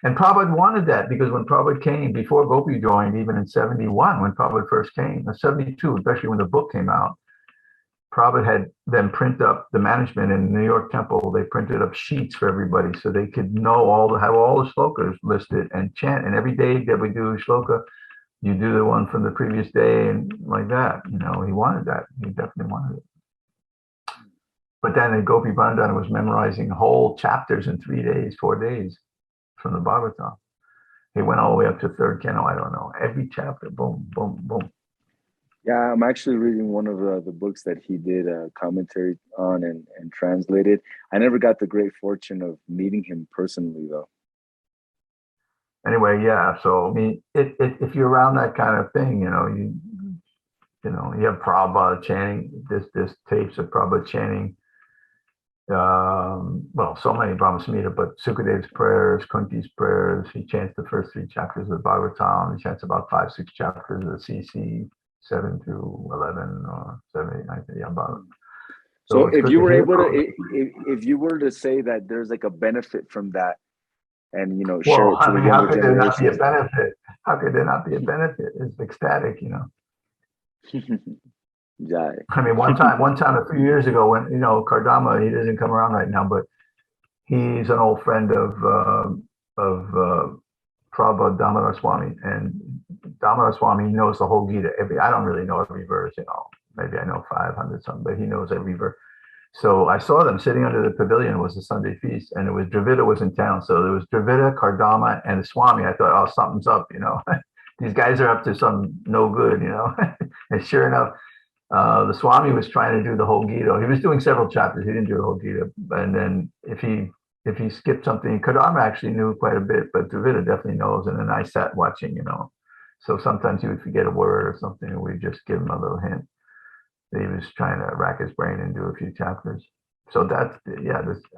and Prabhupada wanted that because when Prabhupada came, before Gopi joined, even in 71, when Prabhupada first came, 72, especially when the book came out, Prabhupada had them print up the management in New York Temple. They printed up sheets for everybody so they could know have all the shlokas listed and chant. And every day that we do a shloka, you do the one from the previous day and like that. You know, he wanted that. He definitely wanted it. But then the Gopi Bandhana was memorizing whole chapters in 3 days, 4 days from the Bhagavatam. He went all the way up to third canto. I don't know. Every chapter, boom, boom, boom.
Yeah, I'm actually reading one of the books that he did a commentary on and translated. I never got the great fortune of meeting him personally, though.
Anyway, yeah. So I mean, if you're around that kind of thing, you have Prabhupada chanting this tapes of Prabhupada chanting. Well, so many Brahma Samhita, but Sukadeva's prayers, Kunti's prayers. He chants the first 3 chapters of the Bhagavatam. He chants about 5, 6 chapters of the CC, 7 through 11 or 7, 8, 9, yeah, about.
So if you were able to, if you were to say that there's like a benefit from that, and share it to the younger
how could there not be a
generations.
benefit? How could there not be a benefit? It's ecstatic,
Yeah.
I mean, one time a few years ago when Kardama, he doesn't come around right now, but he's an old friend of Prabhupada Damodar Swami, and Damodar Swami knows the whole Gita. I don't really know every verse, maybe I know 500 something, but he knows every verse. So I saw them sitting under the pavilion. It was a Sunday feast, and it was Dravida was in town. So there was Dravida, Kardama, and the Swami. I thought, oh, something's up, These guys are up to some no good, And sure enough, the Swami was trying to do the whole Gita. He was doing several chapters. He didn't do the whole Gita. And then if he skipped something, Kardama actually knew quite a bit, but Dravida definitely knows. And then I sat watching, So sometimes he would forget a word or something, and we'd just give him a little hint. He was trying to rack his brain and do a few chapters. So that's,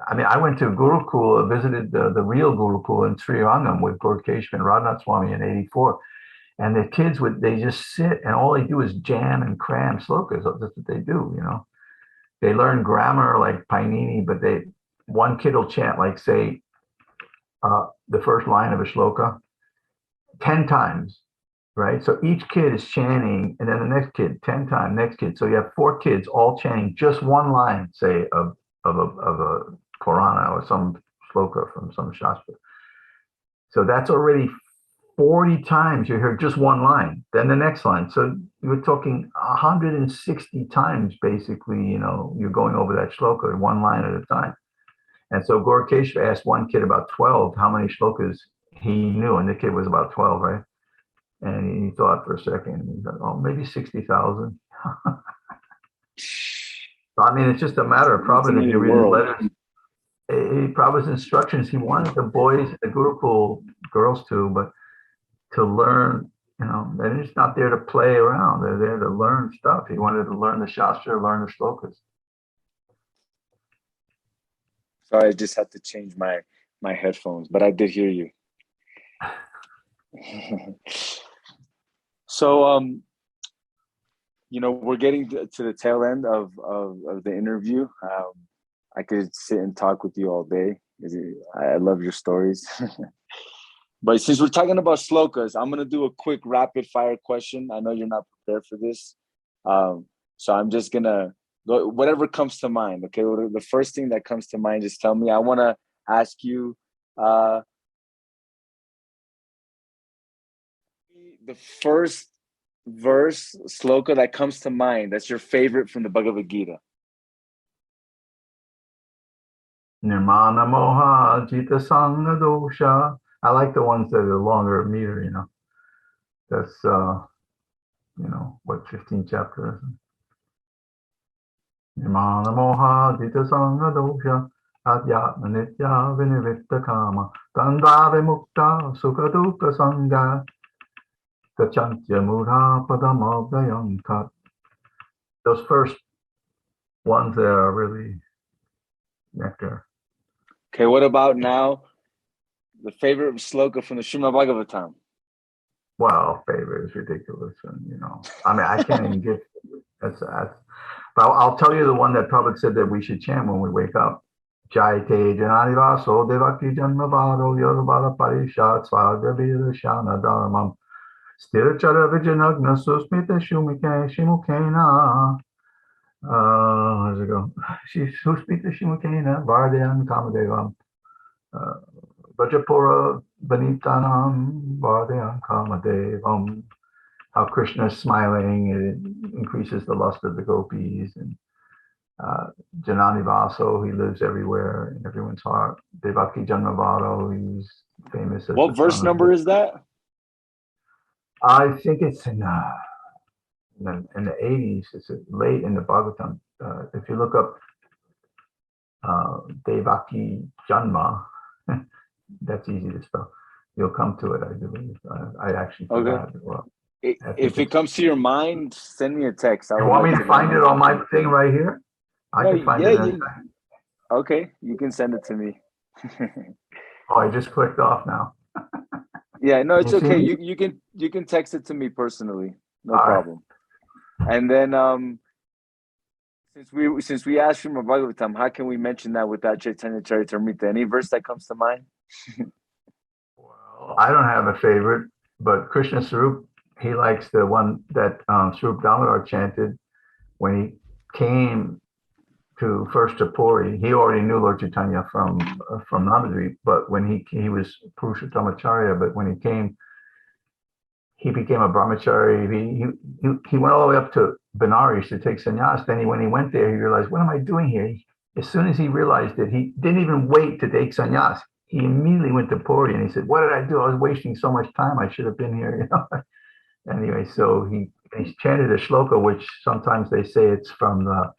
I went to Gurukul, visited the real Gurukul in Srirangam with Gaurkeshava and Radhanath Swami in 84. And the kids they just sit and all they do is jam and cram slokas. That's what they do, They learn grammar like Painini, but one kid will chant like, say, the first line of a shloka 10 times. Right. So each kid is chanting, and then the next kid 10 times, next kid. So you have 4 kids all chanting just one line, say, of a Purana or some shloka from some Shastra. So that's already 40 times you hear just one line, then the next line. So you're talking 160 times, basically, you're going over that shloka one line at a time. And so Gaurkeshava asked one kid about 12 how many shlokas he knew, and the kid was about 12, right? And he thought for a second. He thought, oh, maybe 60,000. I mean, it's just a matter of Prabhupada. If you read his letters, Prabhupada's instructions, he wanted the boys, the Gurukul girls too, but to learn, they're just not there to play around. They're there to learn stuff. He wanted to learn the Shastra, learn the shlokas.
Sorry, I just had to change my headphones, but I did hear you. So, we're getting to the tail end of the interview. I could sit and talk with you all day. I love your stories. But since we're talking about slokas, I'm going to do a quick rapid fire question. I know you're not prepared for this. So I'm just going to go, whatever comes to mind. Okay. The first thing that comes to mind, just tell me. I want to ask you, the first verse sloka that comes to mind, that's your favorite from the Bhagavad Gita.
Nirmana moha jita sanga dosha. I like the ones that are longer meter, That's, 15 chapters. Nirmana moha jita sanga dosha. Adyatma nitya vinivritta kama. Dandave mukta sukha dukkha sanga. Gachantya mudha padamabdayankat. Those first ones there are really nectar.
Okay, what about now? The favorite sloka from the Srimad Bhagavatam.
Well, favorite is ridiculous, and I can't even get that's But I'll tell you the one that Prabhupada said that we should chant when we wake up. Jai te janani vaso devaki janmavado yodavada parishat svagavira shana dharmam sthirachara vijanagna susmita shumike shimukena. How's it go? Susmita shimukena vardyan kamadevam vajapura vanitanam vardyan kamadevam. How Krishna is smiling, it increases the lust of the gopis, and Janani Vaso, he lives everywhere in everyone's heart. Devaki Janmavado, he's famous as
what verse number is that?
I think it's in the 80s. It's late in the Bhagavatam. If you look up Devaki Janma, that's easy to spell. You'll come to it, I believe. I actually forgot it well.
If it comes to your mind, send me a text.
You want me to find it on my thing right here? I can find it.
Okay, you can send it to me.
Oh, I just clicked off now.
Yeah, no, it's okay. You can text it to me personally. No problem. Right. And then since we asked from Bhagavatam, how can we mention that without Chaitanya Charitamrita? Any verse that comes to mind?
Well, I don't have a favorite, but Krishna Swarup, he likes the one that Swarup Damodar chanted when he came first to Puri. He already knew Lord Chaitanya from Navadvip, but when he was Purushottamacharya, but when he came, he became a brahmachari. He went all the way up to Benares to take sannyas. Then when he went there, he realized, what am I doing here? As soon as he realized it, he didn't even wait to take sannyas. He immediately went to Puri and he said, what did I do? I was wasting so much time. I should have been here, you know. Anyway, so he chanted a shloka, which sometimes they say it's from the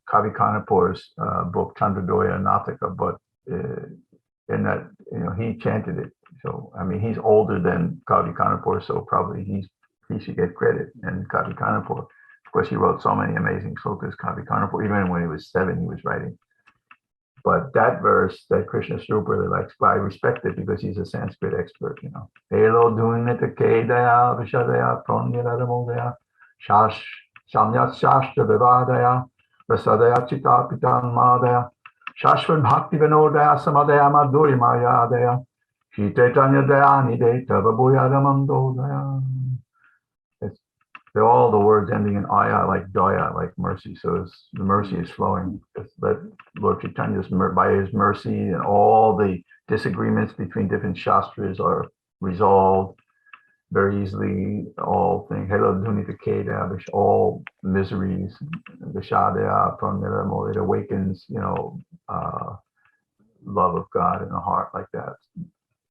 Kavi Kanapur's book Chandradoya Nataka, but in that, you know, he chanted it. So I mean, he's older than Kavi Kanapur, so probably he should get credit. And Kavi Kanapur, of course, he wrote so many amazing slokas. Kavi Kanapur, even when he was 7, he was writing. But that verse that Krishna Swarup really likes, I respect it because he's a Sanskrit expert, you know. Elo dunita kedaya vishadaya pranyadaramodaya shamyat shashtra vivadaya rasadaya chita pitan madaya shashvan bhakti vinodaya samadaya madhuri mayadaya shitaitanya dayani deta vabhuyadamandodaya. They're all the words ending in aya, like daya, like mercy. So the mercy is flowing. That Lord Chaitanya's, by his mercy, and all the disagreements between different shastras are resolved very easily. All things, all miseries, it awakens, you know, love of God in the heart like that.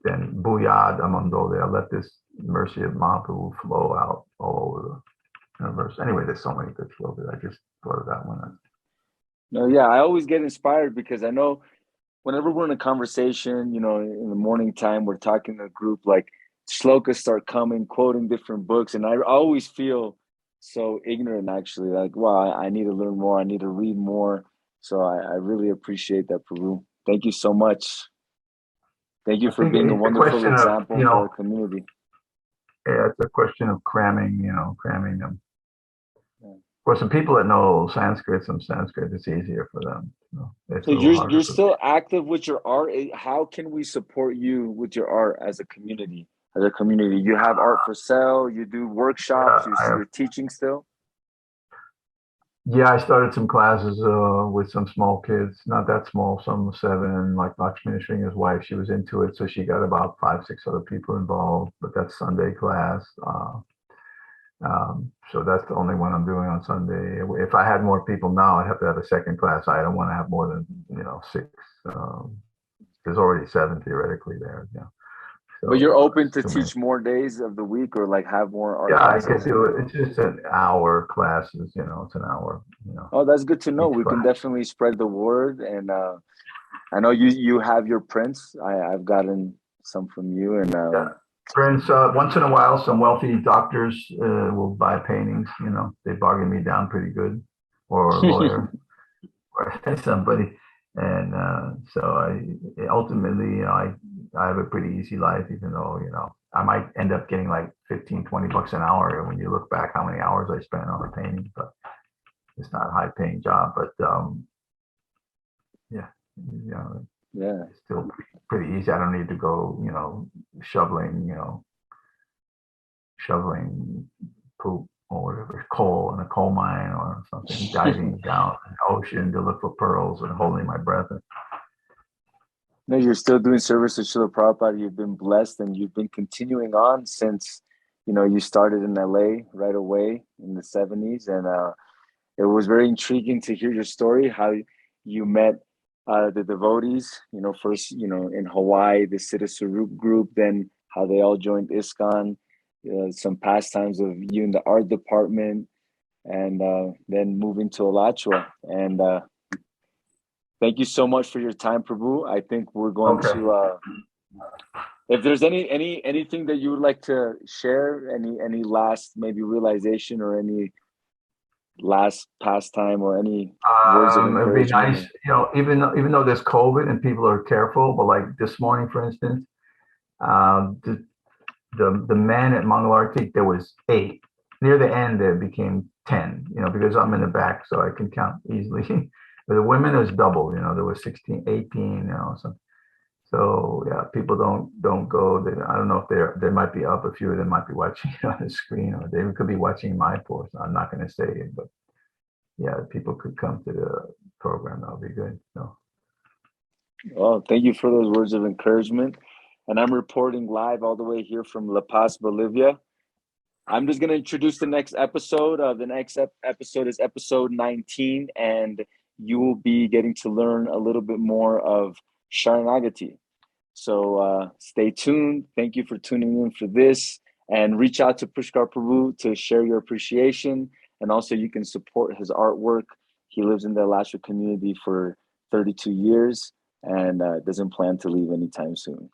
Then buyad amandodaya, let this mercy of Mahaprabhu flow out all over the universe. Anyway, there's so many good slokas. I just thought of that one.
No, yeah, I always get inspired because I know whenever we're in a conversation, you know, in the morning time, we're talking to a group, like shlokas start coming, quoting different books, and I always feel so ignorant, actually. Like, wow, I need to learn more. I need to read more. So I really appreciate that, Prabhu. Thank you so much. Thank you for being a wonderful example for our community.
Yeah, it's a question of cramming them. For some people that know some Sanskrit, it's easier for them.
So you're still active with your art. How can we support you with your art as a community? You have art for sale. You do workshops. You're teaching still.
Yeah, I started some classes with some small kids, not that small, some 7, like Lakshmi Sringa's wife. She was into it, so she got about 5, 6 other people involved. But that's Sunday class. So that's the only one I'm doing on Sunday. If I had more people now, I'd have to have a second class. I don't want to have more than 6. There's already 7 theoretically there. Yeah. So,
but you're open to teach more days of the week, or like have more art classes?
I can do it. It's just an hour classes. It's an hour.
Oh, that's good to know. We can definitely spread the word, and I know you have your prints. I've gotten some from you, and
prints. Once in a while, some wealthy doctors will buy paintings. They bargain me down pretty good, or a lawyer, or somebody. And so I ultimately, I have a pretty easy life, even though I might end up getting like 15, 20 bucks an hour. And when you look back how many hours I spent on a painting, but it's not a high paying job, but yeah, you know,
Yeah.
it's still pretty easy. I don't need to go, shoveling poop or whatever, coal in a coal mine or something, diving down an ocean to look for pearls and holding my breath.
No, you're still doing service to Srila Prabhupada. You've been blessed, and you've been continuing on since, you started in LA right away in the 70s. And it was very intriguing to hear your story, how you met the devotees, first, in Hawaii, the Siddha Swarup group, then how they all joined ISKCON, some pastimes of you in the art department, and then moving to Alachua. And thank you so much for your time, Prabhu. I think we're going to, if there's anything that you would like to share, any last maybe realization or any last pastime or any words of encouragement.
It'd be nice, even though there's COVID and people are careful, but like this morning, for instance, the men at Mangalartik, there was 8. Near the end, there became 10, because I'm in the back, so I can count easily. But the women is double, there was 16, 18, so yeah, people don't go. I don't know if they might be up. A few of them might be watching on the screen, or they could be watching my post. I'm not going to say it, but yeah, people could come to the program. That'll be good. So.
Well, thank you for those words of encouragement. And I'm reporting live all the way here from La Paz, Bolivia. I'm just going to introduce the next episode. The next episode is episode 19, and you will be getting to learn a little bit more of Sharanagati. So stay tuned. Thank you for tuning in for this, and reach out to Puskar Prabhu to share your appreciation. And also you can support his artwork. He lives in the Alachua community for 32 years and doesn't plan to leave anytime soon.